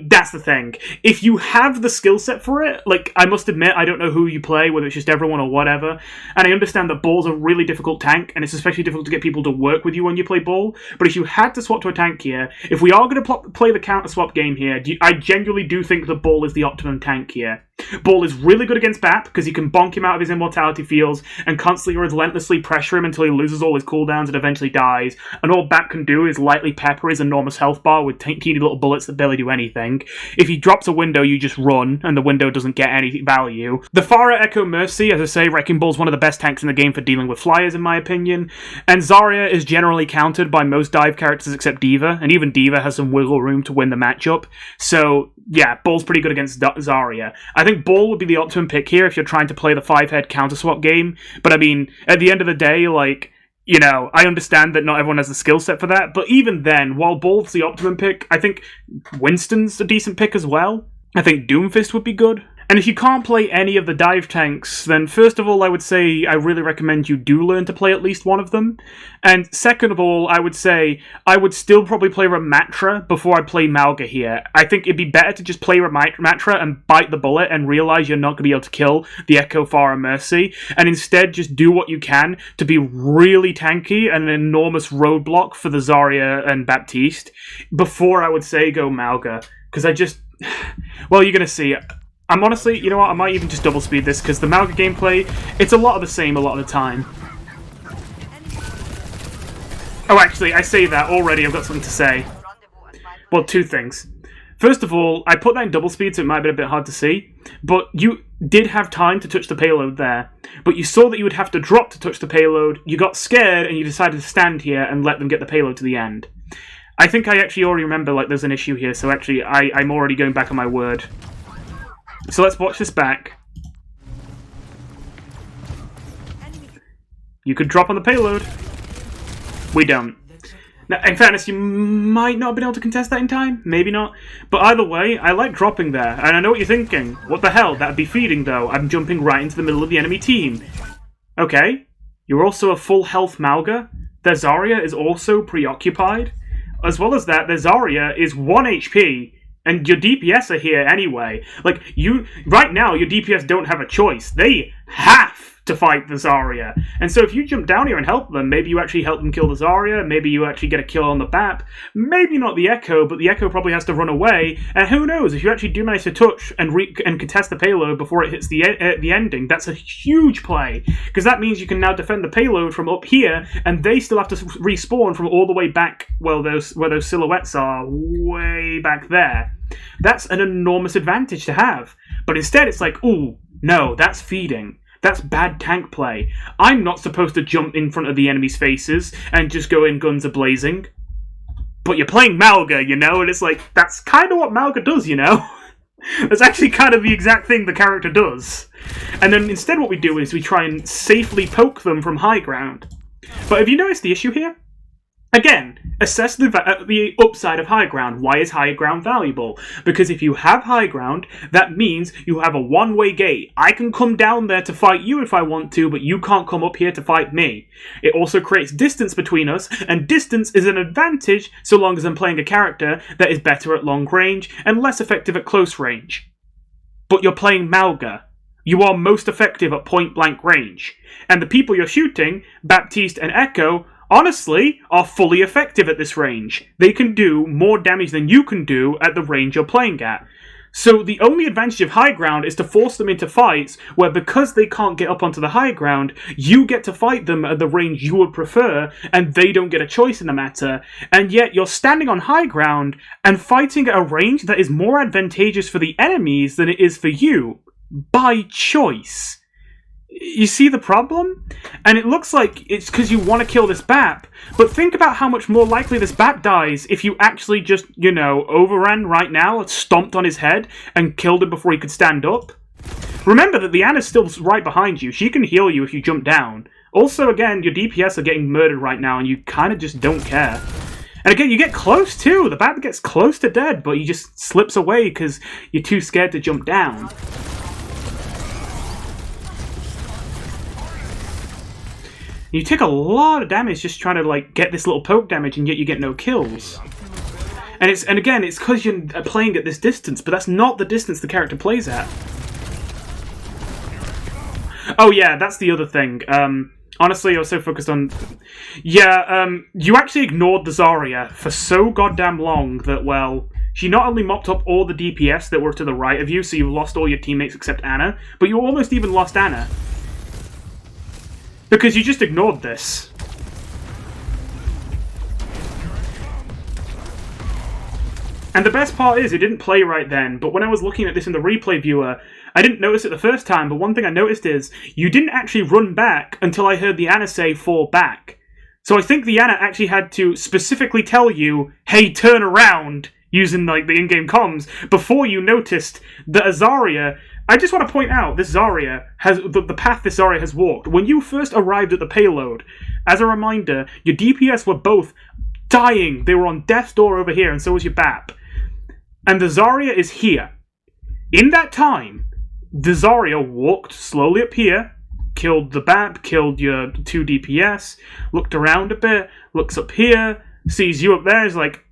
that's the thing. If you have the skill set for it, I must admit, I don't know who you play, whether it's just everyone or whatever, and I understand that Ball's a really difficult tank, and it's especially difficult to get people to work with you when you play Ball, but if you had to swap to a tank here, if we are going to play the counter-swap game here, I genuinely do think that Ball is the optimum tank here. Ball is really good against Bap because he can bonk him out of his immortality fields and constantly relentlessly pressure him until he loses all his cooldowns and eventually dies, and all Bap can do is lightly pepper his enormous health bar with teeny little bullets that barely do anything. If he drops a window, you just run, and the window doesn't get any value. The Parah Echo Mercy, as I say, Wrecking Ball's one of the best tanks in the game for dealing with flyers, in my opinion, and Zarya is generally countered by most dive characters except D.Va, and even D.Va has some wiggle room to win the matchup, so yeah, Ball's pretty good against Zarya. I think Ball would be the optimum pick here if you're trying to play the 5-head counter-swap game, but at the end of the day, you know, I understand that not everyone has the skill set for that, but even then, while Bald's the optimum pick, I think Winston's a decent pick as well. I think Doomfist would be good. And if you can't play any of the dive tanks, then first of all, I would say I really recommend you do learn to play at least one of them. And second of all, I would say I would still probably play Ramatra before I play Mauga here. I think it'd be better to just play Ramatra and bite the bullet and realize you're not going to be able to kill the Echo, Farah, Mercy, and instead just do what you can to be really tanky and an enormous roadblock for the Zarya and Baptiste before I would say go Mauga. Because I just... Well, you're going to see... I'm honestly, you know what, I might even just double speed this, because the Mauga gameplay, it's a lot of the same a lot of the time. Oh, actually, I say that already, I've got something to say. Well, two things. First of all, I put that in double speed, so it might be a bit hard to see, but you did have time to touch the payload there. But you saw that you would have to drop to touch the payload, you got scared, and you decided to stand here and let them get the payload to the end. I think I actually already remember, like, there's an issue here, so actually, I'm already going back on my word. So let's watch this back. You could drop on the payload. We don't. Now, in fairness, you might not have been able to contest that in time. Maybe not. But either way, I like dropping there. And I know what you're thinking. What the hell? That'd be feeding, though. I'm jumping right into the middle of the enemy team. Okay. You're also a full health Mauga. Their Zarya is also preoccupied. As well as that, their Zarya is 1 HP. And your DPS are here anyway. Like, right now, your DPS don't have a choice. They have to fight the Zarya. And so if you jump down here and help them, maybe you actually help them kill the Zarya, maybe you actually get a kill on the BAP, maybe not the Echo, but the Echo probably has to run away, and who knows, if you actually do manage to touch and contest the payload before it hits the ending, that's a huge play, because that means you can now defend the payload from up here, and they still have to respawn from all the way back, well, where those silhouettes are, way back there. That's an enormous advantage to have. But instead it's like, ooh, no, that's feeding. That's bad tank play. I'm not supposed to jump in front of the enemy's faces and just go in guns a-blazing. But you're playing Mauga, you know, and it's like, that's kind of what Mauga does, you know? That's actually kind of the exact thing the character does. And then instead what we do is we try and safely poke them from high ground. But have you noticed the issue here? Again, assess the upside of high ground. Why is high ground valuable? Because if you have high ground, that means you have a one-way gate. I can come down there to fight you if I want to, but you can't come up here to fight me. It also creates distance between us, and distance is an advantage so long as I'm playing a character that is better at long range and less effective at close range. But you're playing Mauga. You are most effective at point-blank range. And the people you're shooting, Baptiste and Echo, honestly, are fully effective at this range. They can do more damage than you can do at the range you're playing at. So the only advantage of high ground is to force them into fights where, because they can't get up onto the high ground, you get to fight them at the range you would prefer, and they don't get a choice in the matter. And yet you're standing on high ground and fighting at a range that is more advantageous for the enemies than it is for you. By choice. You see the problem? And it looks like it's because you want to kill this BAP, but think about how much more likely this BAP dies if you actually just, you know, overran right now, stomped on his head, and killed him before he could stand up. Remember that the Ana's still right behind you. She can heal you if you jump down. Also, again, your DPS are getting murdered right now, and you kind of just don't care. And again, you get close too. The BAP gets close to dead, but he just slips away because you're too scared to jump down. You take a lot of damage just trying to, like, get this little poke damage, and yet you get no kills. And again, it's because you're playing at this distance, but that's not the distance the character plays at. Oh yeah, that's the other thing. Honestly, I was so focused on... Yeah, you actually ignored the Zarya for so goddamn long that, well, she not only mopped up all the DPS that were to the right of you, so you lost all your teammates except Ana, but you almost even lost Ana. Because you just ignored this. And the best part is, it didn't play right then, but when I was looking at this in the replay viewer, I didn't notice it the first time, but one thing I noticed is, you didn't actually run back until I heard the Ana say, fall back. So I think the Ana actually had to specifically tell you, hey, turn around, using like the in-game comms, before you noticed that Zarya I just want to point out, this Zarya has the path this Zarya has walked. When you first arrived at the payload, as a reminder, your DPS were both dying. They were on death's door over here, and so was your BAP. And the Zarya is here. In that time, the Zarya walked slowly up here, killed the BAP, killed your 2 DPS, looked around a bit, looks up here, sees you up there, is like,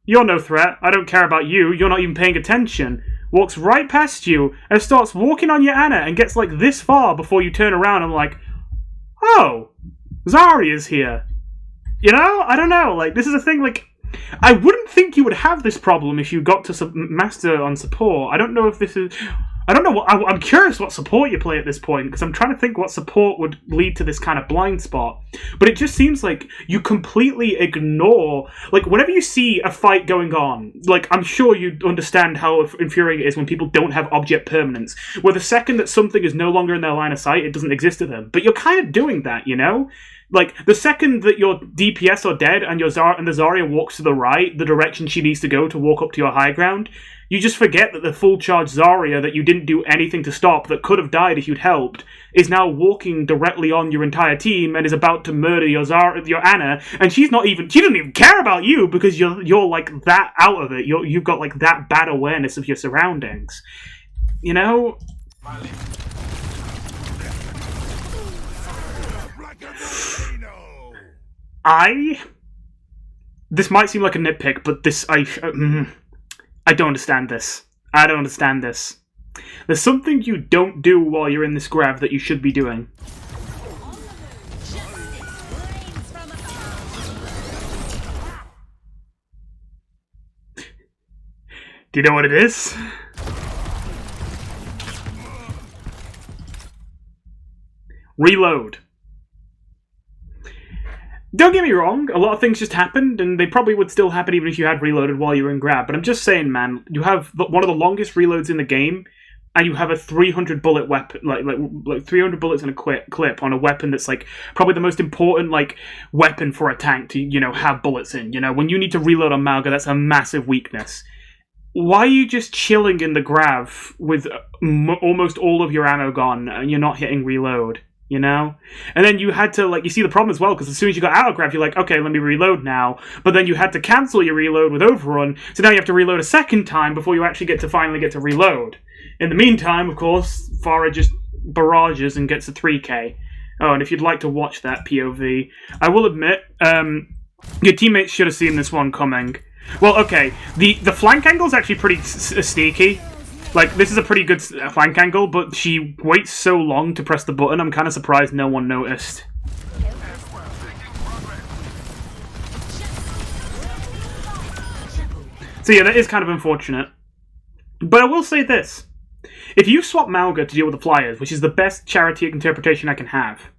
you're no threat, I don't care about you, you're not even paying attention. Walks right past you and starts walking on your Ana and gets like this far before you turn around and like, oh, Zarya's here. You know? I don't know, like, this is a thing, like, I wouldn't think you would have this problem if you got to Master on support. I don't know if this is... I don't know. I'm curious what support you play at this point, because I'm trying to think what support would lead to this kind of blind spot. But it just seems like you completely ignore... Like, whenever you see a fight going on, like, I'm sure you understand how infuriating it is when people don't have object permanence, where the second that something is no longer in their line of sight, it doesn't exist to them. But you're kind of doing that, you know? Like, the second that your DPS are dead and the Zarya walks to the right, the direction she needs to go to walk up to your high ground, you just forget that the full charge Zarya that you didn't do anything to stop, that could have died if you'd helped, is now walking directly on your entire team and is about to murder your Ana, and she doesn't even care about you because you're like that out of it. You've got like that bad awareness of your surroundings. You know? This might seem like a nitpick, but I don't understand this. I don't understand this. There's something you don't do while you're in this grab that you should be doing. Do you know what it is? Reload. Don't get me wrong, a lot of things just happened, and they probably would still happen even if you had reloaded while you were in grab, but I'm just saying, man, you have one of the longest reloads in the game, and you have a 300 bullet weapon, like 300 bullets in a clip on a weapon that's, like, probably the most important, like, weapon for a tank to, you know, have bullets in, you know? When you need to reload on Mauga, that's a massive weakness. Why are you just chilling in the grab with almost all of your ammo gone, and you're not hitting reload? You know? And then you had to, like, you see the problem as well, because as soon as you got out of grab, you're like, okay, let me reload now. But then you had to cancel your reload with overrun, so now you have to reload a second time before you actually finally get to reload. In the meantime, of course, Parah just barrages and gets a 3k. Oh, and if you'd like to watch that POV, I will admit, your teammates should have seen this one coming. Well, okay, the flank angle is actually pretty sneaky. Like, this is a pretty good flank angle, but she waits so long to press the button, I'm kind of surprised no one noticed. So yeah, that is kind of unfortunate. But I will say this. If you swap Mauga to deal with the flyers, which is the best charity interpretation I can have,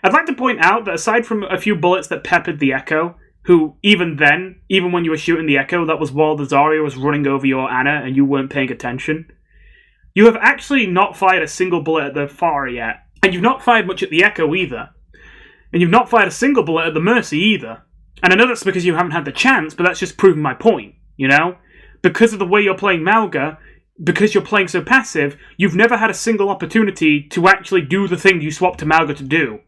I'd like to point out that aside from a few bullets that peppered the Echo, who, even then, even when you were shooting the Echo, that was while the Zarya was running over your Ana and you weren't paying attention. You have actually not fired a single bullet at the Parah yet. And you've not fired much at the Echo either. And you've not fired a single bullet at the Mercy either. And I know that's because you haven't had the chance, but that's just proving my point, you know? Because of the way you're playing Mauga, because you're playing so passive, you've never had a single opportunity to actually do the thing you swapped to Mauga to do.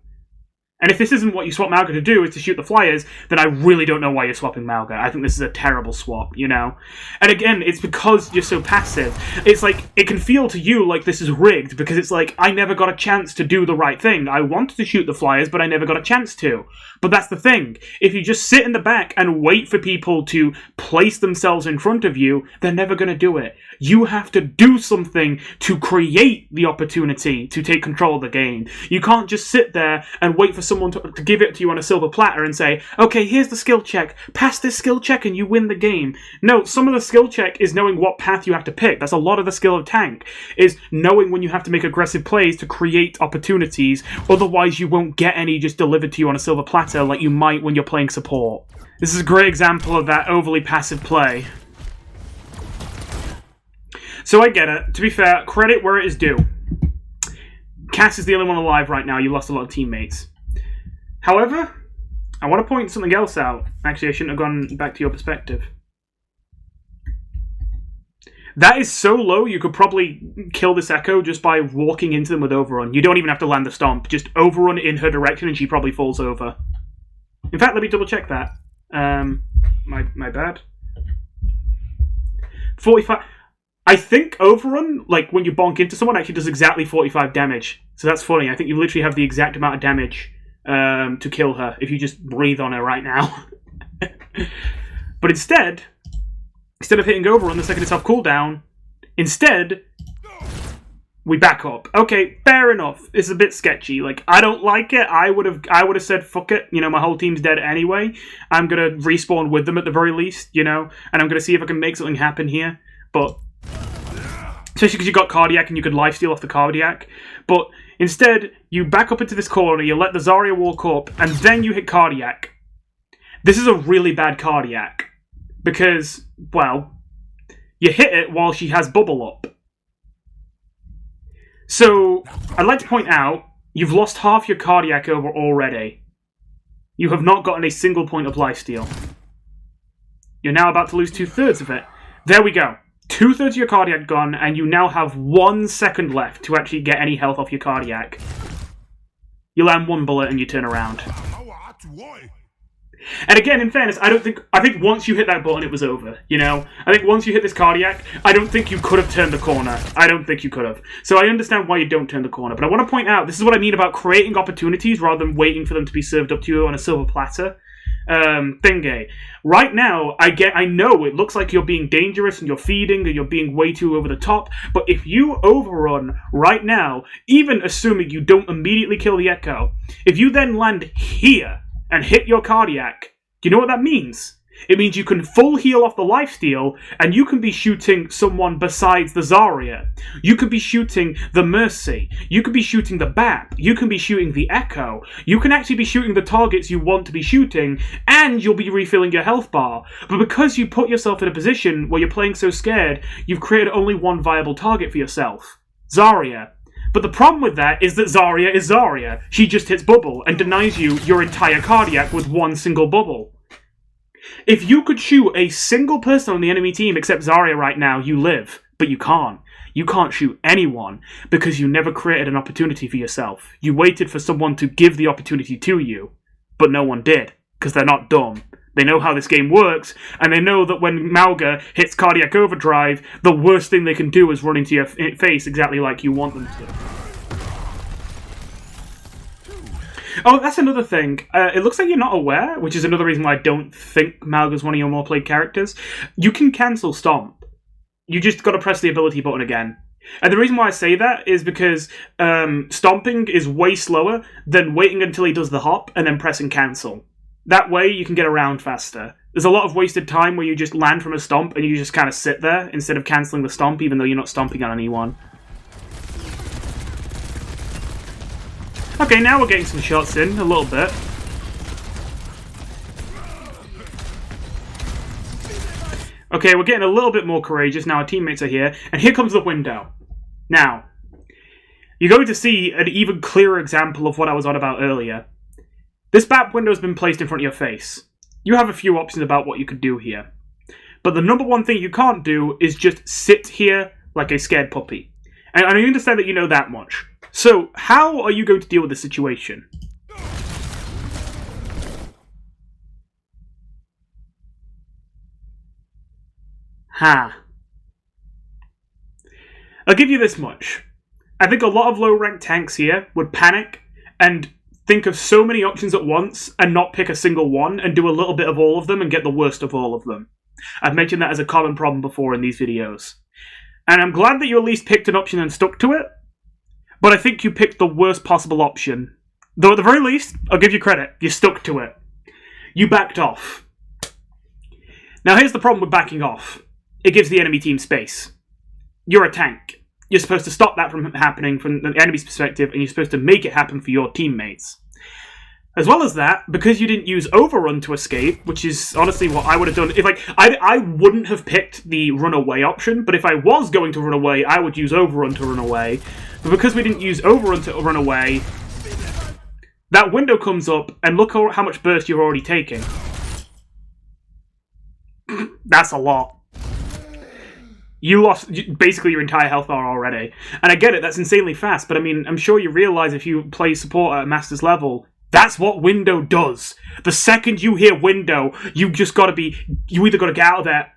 And if this isn't what you swap Mauga to do, is to shoot the flyers, then I really don't know why you're swapping Mauga. I think this is a terrible swap, you know? And again, it's because you're so passive. It's like, it can feel to you like this is rigged, because it's like, I never got a chance to do the right thing. I wanted to shoot the flyers, but I never got a chance to. But that's the thing. If you just sit in the back and wait for people to place themselves in front of you, they're never going to do it. You have to do something to create the opportunity to take control of the game. You can't just sit there and wait for someone to give it to you on a silver platter and say, okay, here's the skill check. Pass this skill check and you win the game. No, some of the skill check is knowing what path you have to pick. That's a lot of the skill of tank, is knowing when you have to make aggressive plays to create opportunities. Otherwise, you won't get any just delivered to you on a silver platter like you might when you're playing support. This is a great example of that overly passive play. So I get it. To be fair, credit where it is due. Cass is the only one alive right now. You lost a lot of teammates. However, I want to point something else out. Actually, I shouldn't have gone back to your perspective. That is so low, you could probably kill this Echo just by walking into them with Overrun. You don't even have to land the Stomp. Just Overrun in her direction and she probably falls over. In fact, let me double check that. My bad. 45... I think Overrun, like, when you bonk into someone, actually does exactly 45 damage. So that's funny. I think you literally have the exact amount of damage to kill her if you just breathe on her right now. But instead of hitting Overrun the second it's off cooldown, instead, we back up. Okay, fair enough. It's a bit sketchy. Like, I don't like it. I would have said, fuck it. You know, my whole team's dead anyway. I'm gonna respawn with them at the very least, you know? And I'm gonna see if I can make something happen here. But, especially because you got Cardiac and you could lifesteal off the Cardiac. But instead, you back up into this corner, you let the Zarya walk up, and then you hit Cardiac. This is a really bad Cardiac. Because, well, you hit it while she has bubble up. So, I'd like to point out, you've lost half your Cardiac over already. You have not gotten a single point of lifesteal. You're now about to lose 2/3 of it. There we go. 2/3 of your Cardiac gone, and you now have 1 second left to actually get any health off your Cardiac. You land 1 bullet and you turn around. And again, in fairness, I think once you hit that button, it was over, you know? I think once you hit this Cardiac, I don't think you could have turned the corner. I don't think you could have. So I understand why you don't turn the corner, but I want to point out, this is what I mean about creating opportunities rather than waiting for them to be served up to you on a silver platter. Thingy. Right now, I know it looks like you're being dangerous and you're feeding and you're being way too over the top, but if you overrun right now, even assuming you don't immediately kill the Echo, if you then land here, and hit your Cardiac, do you know what that means? It means you can full heal off the lifesteal, and you can be shooting someone besides the Zarya. You could be shooting the Mercy. You could be shooting the BAP. You can be shooting the Echo. You can actually be shooting the targets you want to be shooting, and you'll be refilling your health bar. But because you put yourself in a position where you're playing so scared, you've created only one viable target for yourself. Zarya. But the problem with that is that Zarya is Zarya. She just hits bubble and denies you your entire Cardiac with 1 single bubble. If you could shoot a single person on the enemy team except Zarya right now, you live. But you can't. You can't shoot anyone because you never created an opportunity for yourself. You waited for someone to give the opportunity to you, but no one did because they're not dumb. They know how this game works, and they know that when Mauga hits Cardiac Overdrive, the worst thing they can do is run into your face exactly like you want them to. Oh, that's another thing. It looks like you're not aware, which is another reason why I don't think Mauga's one of your more played characters. You can cancel Stomp. You just gotta press the ability button again. And the reason why I say that is because stomping is way slower than waiting until he does the hop and then pressing cancel. That way, you can get around faster. There's a lot of wasted time where you just land from a stomp and you just kind of sit there instead of cancelling the stomp, even though you're not stomping on anyone. Okay, now we're getting some shots in, a little bit. Okay, we're getting a little bit more courageous now our teammates are here, and here comes the window. Now, you're going to see an even clearer example of what I was on about earlier. This BAP window has been placed in front of your face. You have a few options about what you could do here. But the number one thing you can't do is just sit here like a scared puppy. And I understand that you know that much. So, how are you going to deal with this situation? I'll give you this much. I think a lot of low-ranked tanks here would panic and think of so many options at once and not pick a single one and do a little bit of all of them and get the worst of all of them. I've mentioned that as a common problem before in these videos. And I'm glad that you at least picked an option and stuck to it, but I think you picked the worst possible option. Though at the very least, I'll give you credit, you stuck to it. You backed off. Now here's the problem with backing off. It gives the enemy team space. You're a tank. You're supposed to stop that from happening from the enemy's perspective, and you're supposed to make it happen for your teammates. As well as that, because you didn't use overrun to escape, which is honestly what I would have done. If I wouldn't have picked the run away option, but if I was going to run away, I would use overrun to run away. But because we didn't use overrun to run away, that window comes up, and look how much burst you're already taking. That's a lot. You lost basically your entire health bar already. And I get it, that's insanely fast, but I mean, I'm sure you realise if you play support at a Master's level, that's what window does. The second you hear window, you either gotta get out of there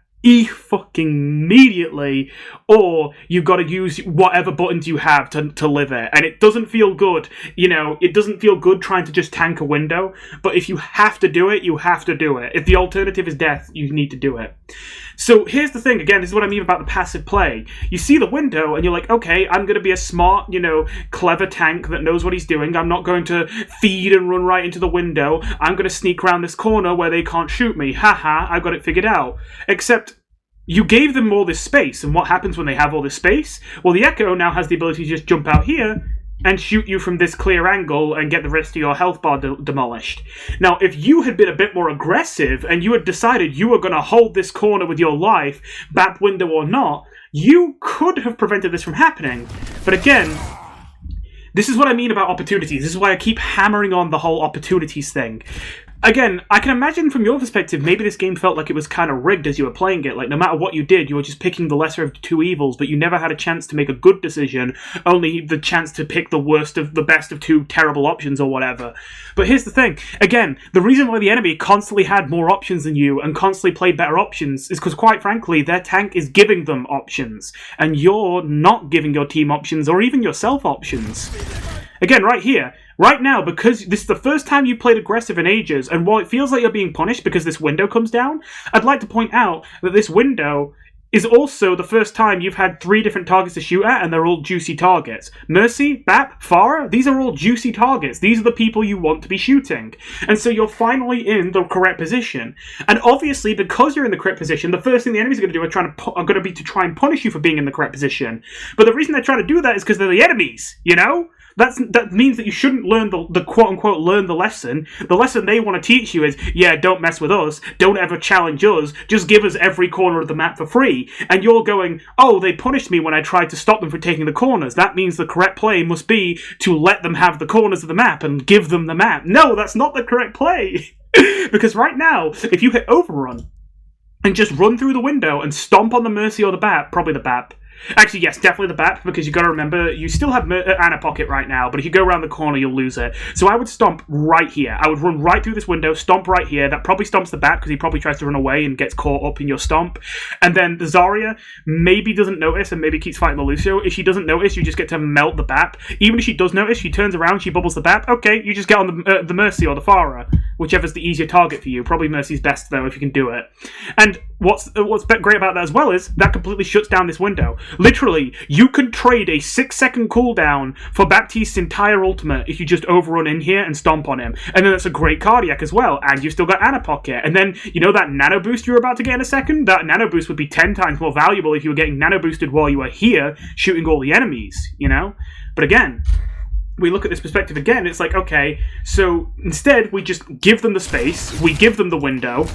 fucking immediately, or you gotta use whatever buttons you have to live it. And it doesn't feel good, it doesn't feel good trying to just tank a window, but if you have to do it, you have to do it. If the alternative is death, you need to do it. So here's the thing, again, this is what I mean about the passive play. You see the window and you're like, okay, I'm going to be a smart, clever tank that knows what he's doing. I'm not going to feed and run right into the window. I'm going to sneak around this corner where they can't shoot me. Haha, I've got it figured out. Except you gave them all this space, and what happens when they have all this space? Well, the Echo now has the ability to just jump out here and shoot you from this clear angle and get the rest of your health bar demolished. Now, if you had been a bit more aggressive and you had decided you were going to hold this corner with your life, BAP window or not, you could have prevented this from happening. But again, this is what I mean about opportunities. This is why I keep hammering on the whole opportunities thing. Again, I can imagine from your perspective, maybe this game felt like it was kind of rigged as you were playing it. Like, no matter what you did, you were just picking the lesser of the two evils, but you never had a chance to make a good decision, only the chance to pick the best of two terrible options or whatever. But here's the thing. Again, the reason why the enemy constantly had more options than you and constantly played better options is because, quite frankly, their tank is giving them options, and you're not giving your team options or even yourself options. Again, right here, right now, because this is the first time you played aggressive in ages, and while it feels like you're being punished because this window comes down, I'd like to point out that this window is also the first time you've had 3 different targets to shoot at, and they're all juicy targets. Mercy, BAP, Parah, these are all juicy targets. These are the people you want to be shooting. And so you're finally in the correct position. And obviously, because you're in the correct position, the first thing the enemies are going to do are going to be to try and punish you for being in the correct position. But the reason they're trying to do that is because they're the enemies, That means that you shouldn't learn the quote-unquote learn the lesson. The lesson they want to teach you is, yeah, don't mess with us, don't ever challenge us, just give us every corner of the map for free. And you're going, oh, they punished me when I tried to stop them from taking the corners. That means the correct play must be to let them have the corners of the map and give them the map. No, that's not the correct play. Because right now, if you hit overrun and just run through the window and stomp on the Mercy or the BAP, probably the BAP. Actually, yes, definitely the BAP, because you got to remember, you still have Ana Pocket right now, but if you go around the corner, you'll lose it. So I would stomp right here. I would run right through this window, stomp right here. That probably stomps the BAP, because he probably tries to run away and gets caught up in your stomp. And then the Zarya maybe doesn't notice and maybe keeps fighting the Lucio. If she doesn't notice, you just get to melt the BAP. Even if she does notice, she turns around, she bubbles the BAP. Okay, you just get on the Mercy or the Parah, whichever's the easier target for you. Probably Mercy's best, though, if you can do it. And what's great about that as well is that completely shuts down this window. Literally, you could trade a 6-second cooldown for Baptiste's entire ultimate if you just overrun in here and stomp on him. And then that's a great cardiac as well, and you've still got Ana Pocket. And then, that nano boost you were about to get in a second? That nano boost would be 10 times more valuable if you were getting nano boosted while you were here shooting all the enemies, But again, we look at this perspective again, it's like, okay, so instead we just give them the space, we give them the window,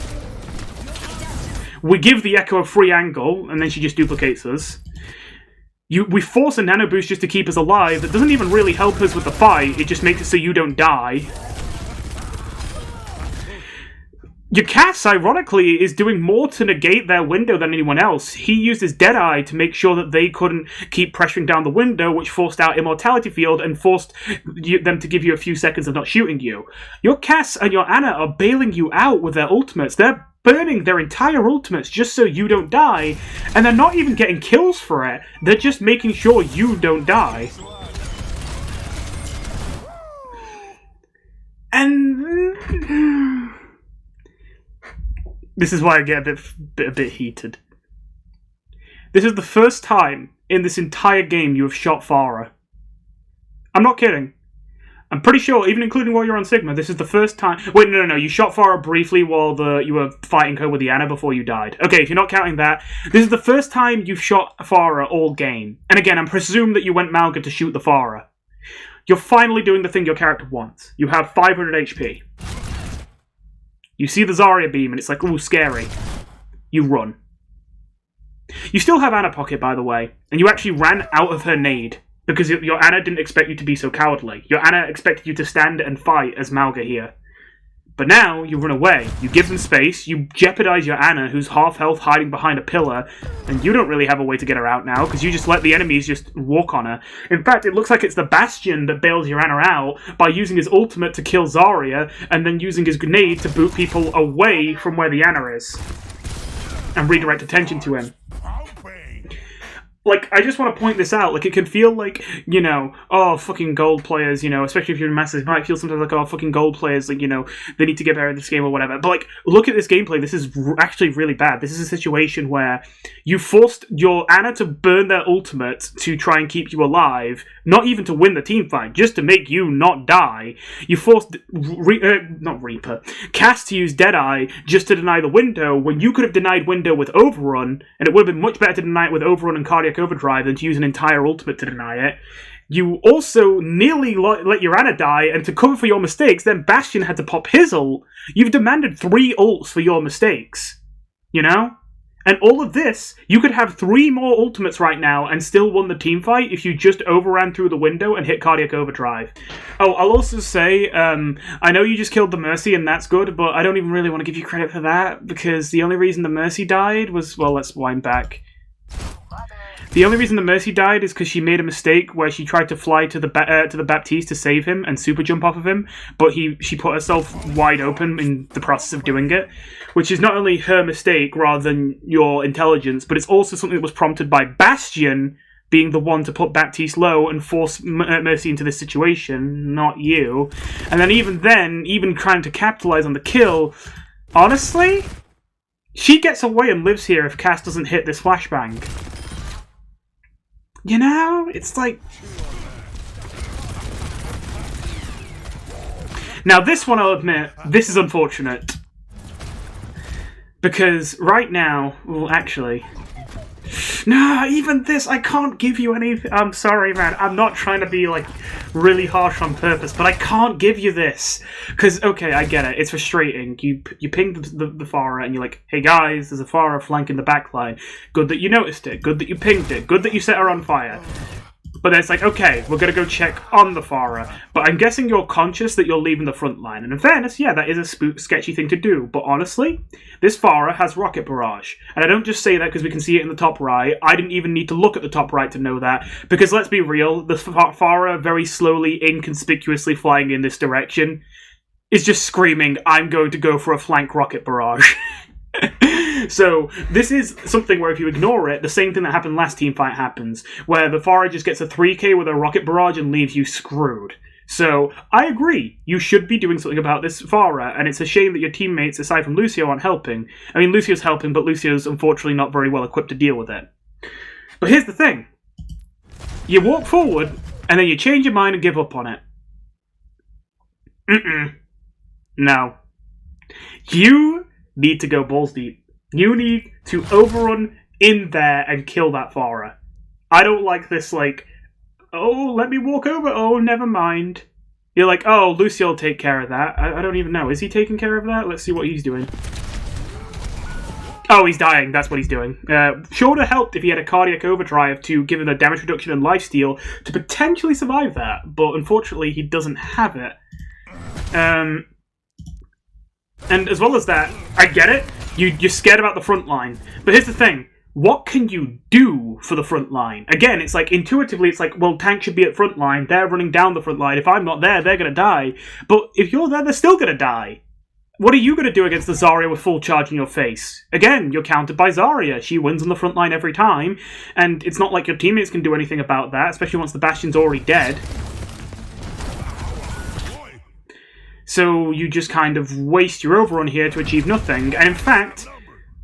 we give the Echo a free angle, and then she just duplicates us. We force a nano boost just to keep us alive. That doesn't even really help us with the fight, it just makes it so you don't die. Your Cass, ironically, is doing more to negate their window than anyone else. He used his Deadeye to make sure that they couldn't keep pressuring down the window, which forced out Immortality Field and forced them to give you a few seconds of not shooting you. Your Cass and your Ana are bailing you out with their ultimates. They're burning their entire ultimates just so you don't die, and they're not even getting kills for it. They're just making sure you don't die. And this is why I get a bit heated. This is the first time in this entire game you have shot Parah. I'm not kidding. I'm pretty sure, even including while you're on Sigma, this is the first time... Wait, no. You shot Parah briefly while you were fighting her with the Ana before you died. Okay, if you're not counting that, this is the first time you've shot Parah all game. And again, I presume that you went Mauga to shoot the Parah. You're finally doing the thing your character wants. You have 500 HP. You see the Zarya beam, and it's like, ooh, scary. You run. You still have Ana Pocket, by the way, and you actually ran out of her nade. Because your Ana didn't expect you to be so cowardly. Your Ana expected you to stand and fight as Mauga here. But now, you run away. You give them space, you jeopardize your Ana, who's half health hiding behind a pillar, and you don't really have a way to get her out now, because you just let the enemies just walk on her. In fact, it looks like it's the Bastion that bails your Ana out by using his ultimate to kill Zarya, and then using his grenade to boot people away from where the Ana is. And redirect attention to him. Like, I just want to point this out. Like, it can feel like, you know, oh, fucking gold players, you know, especially if you're in Masters, it might feel sometimes like, oh, fucking gold players, like, you know, they need to get better at this game or whatever. But, like, look at this gameplay. This is actually really bad. This is a situation where you forced your Ana to burn their ultimate to try and keep you alive, not even to win the team fight, just to make you not die. You forced, not Reaper, Cass to use Deadeye just to deny the window, when you could have denied window with Overrun, and it would have been much better to deny it with Overrun and Cardiac Overdrive than to use an entire ultimate to deny it. You also nearly let your Ana die, and to cover for your mistakes, then Bastion had to pop his ult. You've demanded 3 ults for your mistakes. You know? And all of this, you could have 3 more ultimates right now and still won the team fight if you just overran through the window and hit Cardiac Overdrive. Oh, I'll also say, I know you just killed the Mercy and that's good, but I don't even really want to give you credit for that, because the only reason the Mercy died was, well, let's wind back. The only reason the Mercy died is because she made a mistake where she tried to fly to the Baptiste to save him and super jump off of him, but she put herself wide open in the process of doing it, which is not only her mistake rather than your intelligence, but it's also something that was prompted by Bastion being the one to put Baptiste low and force Mercy into this situation, not you. And then, even trying to capitalize on the kill, honestly, she gets away and lives here if Cass doesn't hit this flashbang. You know, it's like... Now this one, I'll admit, this is unfortunate. Because right now, well actually... No, even this, I can't give you anything. I'm sorry, man. I'm not trying to be, like, really harsh on purpose, but I can't give you this. Because, okay, I get it. It's frustrating. You ping the Farah, and you're like, hey, guys, there's a Farah flanking the backline. Good that you noticed it. Good that you pinged it. Good that you set her on fire. But then it's like, okay, we're going to go check on the Farah. But I'm guessing you're conscious that you're leaving the front line. And in fairness, yeah, that is a sketchy thing to do. But honestly, this Farah has rocket barrage. And I don't just say that because we can see it in the top right. I didn't even need to look at the top right to know that. Because let's be real, the Farah very slowly, inconspicuously flying in this direction is just screaming, I'm going to go for a flank rocket barrage. So, this is something where if you ignore it, the same thing that happened last team fight happens, where the Farah just gets a 3k with a rocket barrage and leaves you screwed. So, I agree, you should be doing something about this Farah, and it's a shame that your teammates, aside from Lucio, aren't helping. I mean, Lucio's helping, but Lucio's unfortunately not very well equipped to deal with it. But here's the thing. You walk forward, and then you change your mind and give up on it. No. You need to go balls deep. You need to overrun in there and kill that Farah. I don't like this, like, oh, let me walk over, oh, never mind. You're like, oh, Lucio will take care of that. I don't even know. Is he taking care of that? Let's see what he's doing. Oh, he's dying. That's what he's doing. Sure would have helped if he had a cardiac overdrive to give him a damage reduction and lifesteal to potentially survive that, but unfortunately he doesn't have it. And as well as that, I get it. You're scared about the front line. But here's the thing. What can you do for the front line? Again, it's like, intuitively, it's like, well, tank should be at front line. They're running down the front line. If I'm not there, they're going to die. But if you're there, they're still going to die. What are you going to do against the Zarya with full charge in your face? Again, you're countered by Zarya. She wins on the front line every time. And it's not like your teammates can do anything about that, especially once the Bastion's already dead. So you just kind of waste your overrun here to achieve nothing. And in fact,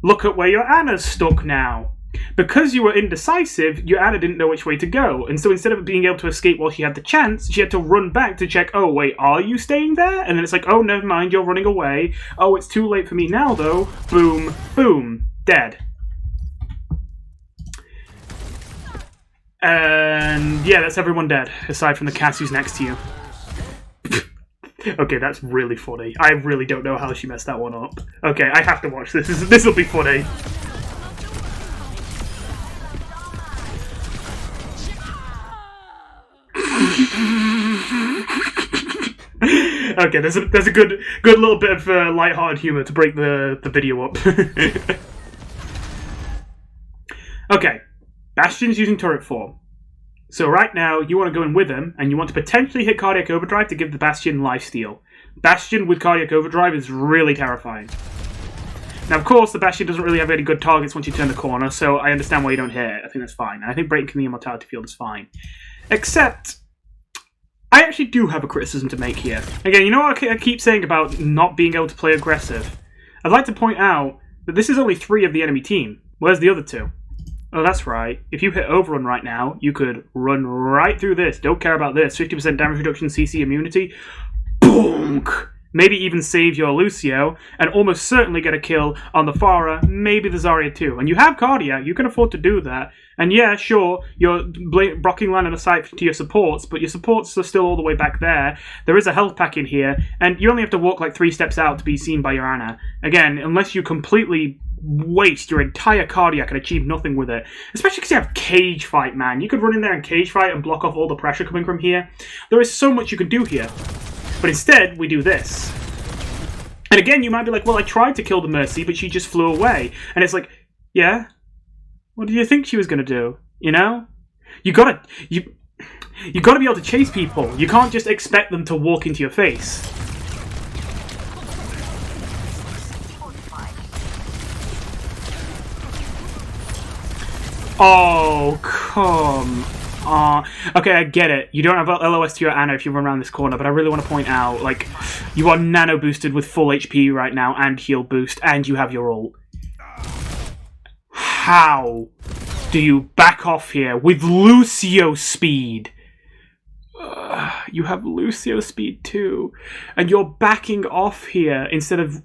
look at where your Ana's stuck now. Because you were indecisive, your Ana didn't know which way to go. And so instead of being able to escape while she had the chance, she had to run back to check, oh wait, are you staying there? And then it's like, oh, never mind, you're running away. Oh, it's too late for me now though. Boom, boom, dead. And yeah, that's everyone dead, aside from the Cass who's next to you. Okay, that's really funny. I really don't know how she messed that one up. Okay, I have to watch this. This will be funny. Okay, there's a good little bit of light-hearted humor to break the video up. Okay, Bastion's using turret form. So right now, you want to go in with him, and you want to potentially hit Cardiac Overdrive to give the Bastion lifesteal. Bastion with Cardiac Overdrive is really terrifying. Now, of course, the Bastion doesn't really have any good targets once you turn the corner, so I understand why you don't hit it. I think that's fine. And I think breaking the Immortality Field is fine. Except, I actually do have a criticism to make here. Again, you know what I keep saying about not being able to play aggressive? I'd like to point out that this is only 3 of the enemy team. Where's the other 2? Oh, that's right. If you hit Overrun right now, you could run right through this. Don't care about this. 50% damage reduction, CC immunity. Boonk! Maybe even save your Lucio, and almost certainly get a kill on the Parah, maybe the Zarya too. And you have Cardiac, you can afford to do that. And yeah, sure, you're blocking line of sight to your supports, but your supports are still all the way back there. There is a health pack in here, and you only have to walk like 3 steps out to be seen by your Ana. Again, unless you completely waste your entire Cardiac and achieve nothing with it. Especially because you have Cage Fight, man. You could run in there and Cage Fight and block off all the pressure coming from here. There is so much you can do here. But instead, we do this. And again, you might be like, well, I tried to kill the Mercy, but she just flew away. And it's like, yeah? What did you think she was going to do? You know? You gotta be able to chase people. You can't just expect them to walk into your face. Oh, come okay, I get it. You don't have LOS to your Ana if you run around this corner, but I really want to point out, like, you are nano boosted with full HP right now and heal boost, and you have your ult. How do you back off here with Lucio speed? You have Lucio speed too, and you're backing off here instead of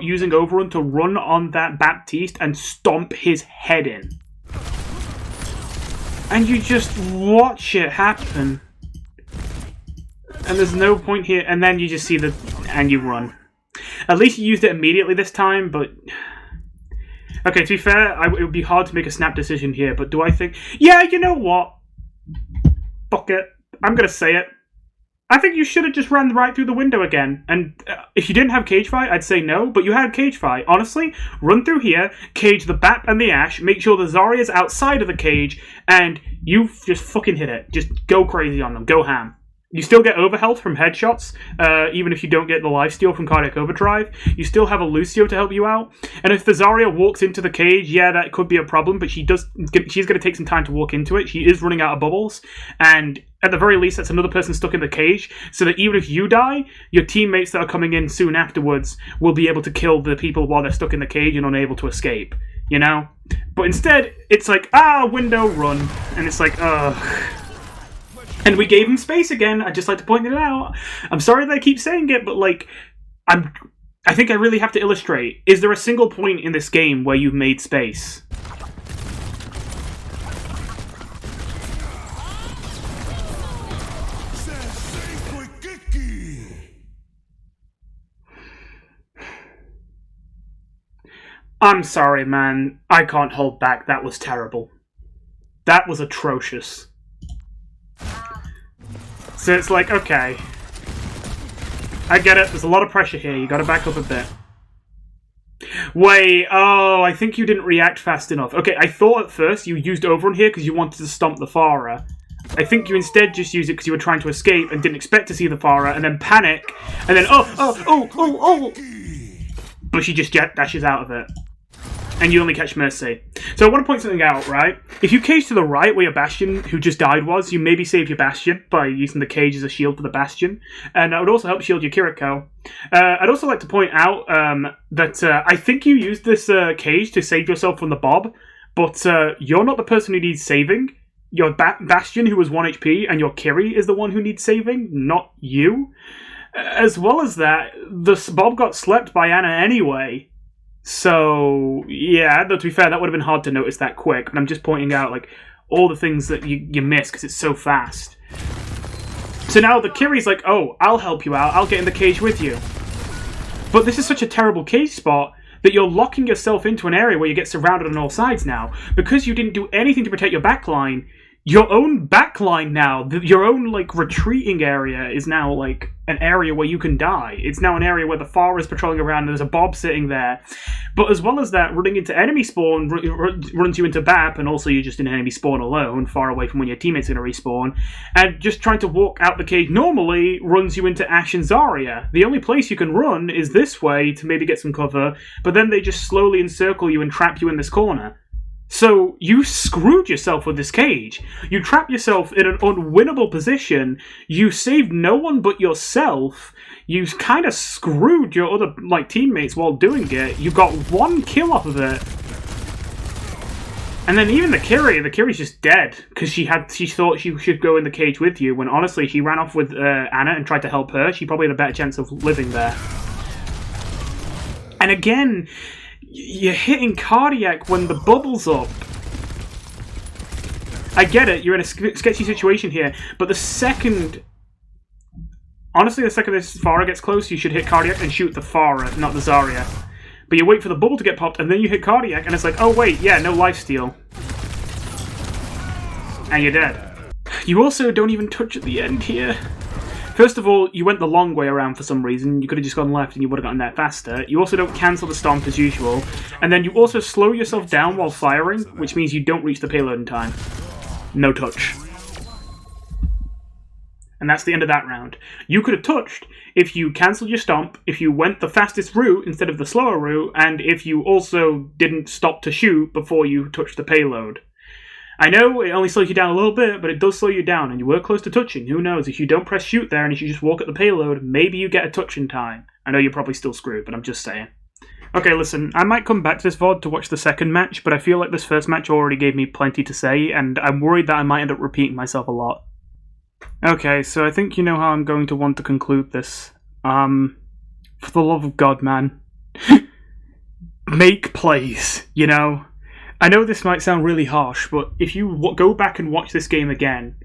using Overrun to run on that Baptiste and stomp his head in. And you just watch it happen. And there's no point here. And then you just see and you run. At least you used it immediately this time, but... Okay, to be fair, it would be hard to make a snap decision here, but do I think... Yeah, you know what? Fuck it. I'm gonna say it. I think you should have just ran right through the window again. And if you didn't have Cage Fight, I'd say no, but you had Cage Fight. Honestly, run through here, cage the Bap and the Ashe, make sure the Zarya's outside of the cage, and you just fucking hit it. Just go crazy on them. Go ham. You still get overhealth from headshots, even if you don't get the lifesteal from Cardiac Overdrive. You still have a Lucio to help you out. And if the Zarya walks into the cage, yeah, that could be a problem, but she's going to take some time to walk into it. She is running out of bubbles, and at the very least, that's another person stuck in the cage, so that even if you die, your teammates that are coming in soon afterwards will be able to kill the people while they're stuck in the cage and unable to escape, you know? But instead, it's like, window, run. And it's like, ugh. And we gave him space again. I'd just like to point it out. I'm sorry that I keep saying it, but like, I think I really have to illustrate. Is there a single point in this game where you've made space? I'm sorry, man. I can't hold back. That was terrible. That was atrocious. So it's like, okay. I get it. There's a lot of pressure here. You gotta back up a bit. Wait. Oh, I think you didn't react fast enough. Okay, I thought at first you used Overrun here because you wanted to stomp the Parah. I think you instead just used it because you were trying to escape and didn't expect to see the Parah, and then panic, and then oh. But she just jet dashes out of it. And you only catch Mercy. So I want to point something out, right? If you cage to the right where your Bastion, who just died, was, you maybe save your Bastion by using the cage as a shield for the Bastion. And that would also help shield your Kiriko. I'd also like to point out that I think you used this cage to save yourself from the Bob, but you're not the person who needs saving. Your Bastion, who was 1 HP, and your Kiri is the one who needs saving, not you. As well as that, the Bob got slept by Ana anyway. So, yeah, though to be fair, that would have been hard to notice that quick, but I'm just pointing out, like, all the things that you miss because it's so fast. So now the Kiri's like, oh, I'll help you out, I'll get in the cage with you. But this is such a terrible cage spot that you're locking yourself into an area where you get surrounded on all sides now. Because you didn't do anything to protect your backline, your own backline now, your own, like, retreating area is now, like, an area where you can die. It's now an area where the Farah is patrolling around and there's a Bob sitting there. But as well as that, running into enemy spawn runs you into BAP, and also you're just in enemy spawn alone, far away from when your teammate's going to respawn. And just trying to walk out the cage normally runs you into Ashe and Zarya. The only place you can run is this way to maybe get some cover, but then they just slowly encircle you and trap you in this corner. So you screwed yourself with this cage. You trapped yourself in an unwinnable position. You saved no one but yourself. You kind of screwed your other teammates while doing it. You got 1 kill off of it. And then even the Kiri's just dead because she thought she should go in the cage with you, when honestly she ran off with Anna and tried to help her. She probably had a better chance of living there. And again, you're hitting cardiac when the bubble's up. I get it, you're in a sketchy situation here, but the second this Farah gets close, you should hit cardiac and shoot the Farah, not the Zarya. But you wait for the bubble to get popped, and then you hit cardiac, and it's like, oh wait, yeah, no lifesteal. And you're dead. You also don't even touch at the end here. First of all, you went the long way around for some reason. You could have just gone left and you would have gotten there faster. You also don't cancel the Stomp as usual. And then you also slow yourself down while firing, which means you don't reach the payload in time. No touch. And that's the end of that round. You could have touched if you cancelled your Stomp, if you went the fastest route instead of the slower route, and if you also didn't stop to shoot before you touched the payload. I know it only slows you down a little bit, but it does slow you down, and you were close to touching. Who knows? If you don't press shoot there, and if you just walk at the payload, maybe you get a touch in time. I know you're probably still screwed, but I'm just saying. Okay, listen, I might come back to this VOD to watch the second match, but I feel like this first match already gave me plenty to say, and I'm worried that I might end up repeating myself a lot. Okay, so I think you know how I'm going to want to conclude this. For the love of God, man. Make plays, you know? I know this might sound really harsh, but if you go back and watch this game again,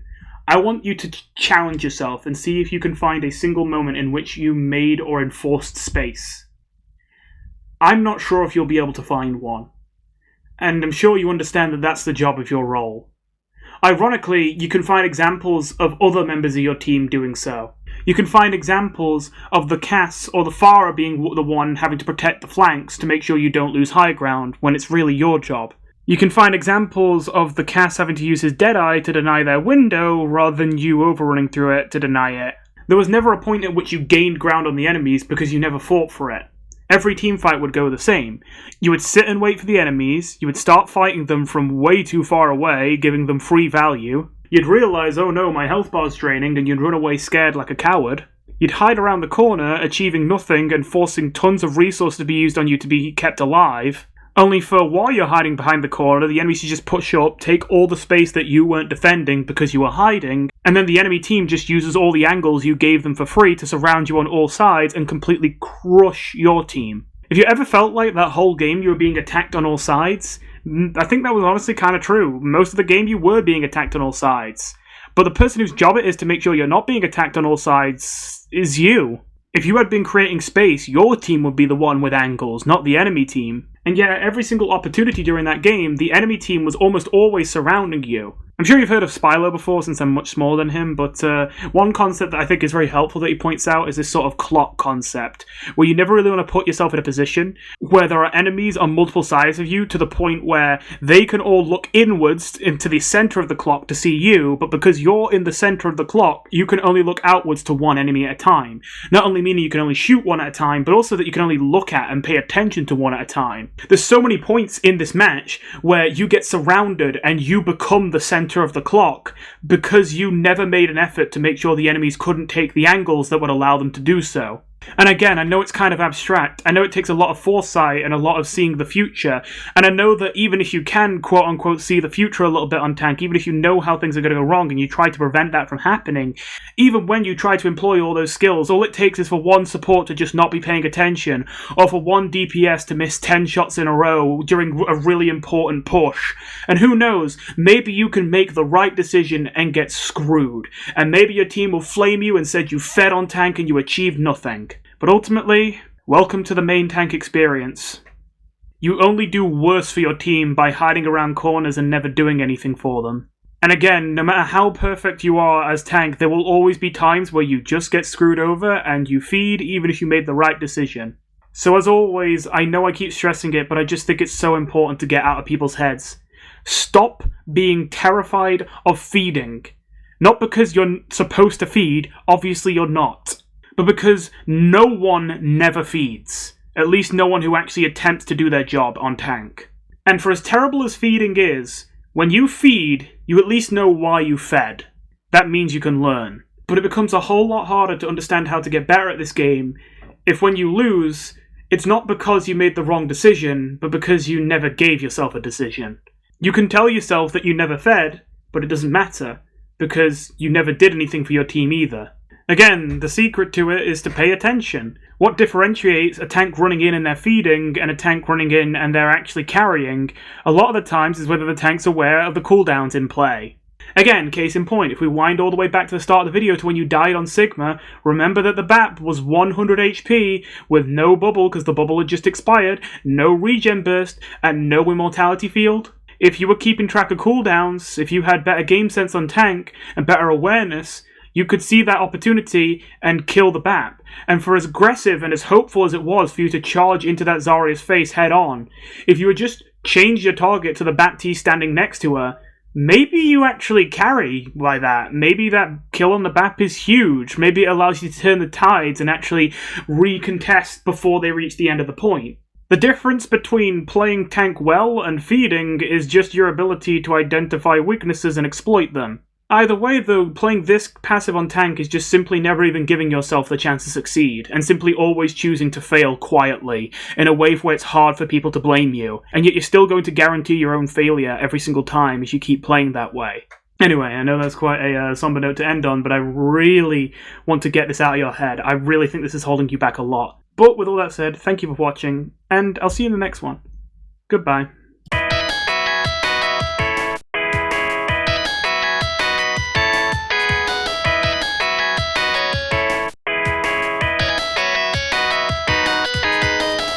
I want you to challenge yourself and see if you can find a single moment in which you made or enforced space. I'm not sure if you'll be able to find one. And I'm sure you understand that that's the job of your role. Ironically, you can find examples of other members of your team doing so. You can find examples of the Cass or the Farah being the one having to protect the flanks to make sure you don't lose high ground when it's really your job. You can find examples of the Cass having to use his Deadeye to deny their window rather than you overrunning through it to deny it. There was never a point at which you gained ground on the enemies because you never fought for it. Every team fight would go the same. You would sit and wait for the enemies, you would start fighting them from way too far away, giving them free value. You'd realise, oh no, my health bar's draining, and you'd run away scared like a coward. You'd hide around the corner, achieving nothing and forcing tons of resources to be used on you to be kept alive. Only for while you're hiding behind the corner, the enemies just push up, take all the space that you weren't defending because you were hiding, and then the enemy team just uses all the angles you gave them for free to surround you on all sides and completely crush your team. If you ever felt like that whole game you were being attacked on all sides, I think that was honestly kind of true. Most of the game you were being attacked on all sides. But the person whose job it is to make sure you're not being attacked on all sides is you. If you had been creating space, your team would be the one with angles, not the enemy team. And yet, at every single opportunity during that game, the enemy team was almost always surrounding you. I'm sure you've heard of Spylo before, since I'm much smaller than him, but one concept that I think is very helpful that he points out is this sort of clock concept, where you never really want to put yourself in a position where there are enemies on multiple sides of you to the point where they can all look inwards into the center of the clock to see you, but because you're in the center of the clock, you can only look outwards to one enemy at a time. Not only meaning you can only shoot one at a time, but also that you can only look at and pay attention to one at a time. There's so many points in this match where you get surrounded and you become the center of the clock because you never made an effort to make sure the enemies couldn't take the angles that would allow them to do so. And again, I know it's kind of abstract. I know it takes a lot of foresight and a lot of seeing the future. And I know that even if you can, quote-unquote, see the future a little bit on tank, even if you know how things are going to go wrong and you try to prevent that from happening, even when you try to employ all those skills, all it takes is for one support to just not be paying attention, or for one DPS to miss 10 shots in a row during a really important push. And who knows, maybe you can make the right decision and get screwed. And maybe your team will flame you and said you fed on tank and you achieved nothing. But ultimately, welcome to the main tank experience. You only do worse for your team by hiding around corners and never doing anything for them. And again, no matter how perfect you are as tank, there will always be times where you just get screwed over and you feed even if you made the right decision. So as always, I know I keep stressing it, but I just think it's so important to get out of people's heads. Stop being terrified of feeding. Not because you're supposed to feed, obviously you're not, but because no one never feeds. At least no one who actually attempts to do their job on tank. And for as terrible as feeding is, when you feed, you at least know why you fed. That means you can learn. But it becomes a whole lot harder to understand how to get better at this game if when you lose, it's not because you made the wrong decision, but because you never gave yourself a decision. You can tell yourself that you never fed, but it doesn't matter, because you never did anything for your team either. Again, the secret to it is to pay attention. What differentiates a tank running in and they're feeding and a tank running in and they're actually carrying, a lot of the times is whether the tank's aware of the cooldowns in play. Again, case in point, if we wind all the way back to the start of the video to when you died on Sigma, remember that the BAP was 100 HP with no bubble because the bubble had just expired, no regen burst, and no immortality field? If you were keeping track of cooldowns, if you had better game sense on tank and better awareness, you could see that opportunity and kill the BAP. And for as aggressive and as hopeful as it was for you to charge into that Zarya's face head on, if you had just changed your target to the BAP T standing next to her, maybe you actually carry by that. Maybe that kill on the BAP is huge. Maybe it allows you to turn the tides and actually recontest before they reach the end of the point. The difference between playing tank well and feeding is just your ability to identify weaknesses and exploit them. Either way though, playing this passive on tank is just simply never even giving yourself the chance to succeed, and simply always choosing to fail quietly, in a way where it's hard for people to blame you, and yet you're still going to guarantee your own failure every single time if you keep playing that way. Anyway, I know that's quite a somber note to end on, but I really want to get this out of your head. I really think this is holding you back a lot. But with all that said, thank you for watching, and I'll see you in the next one. Goodbye.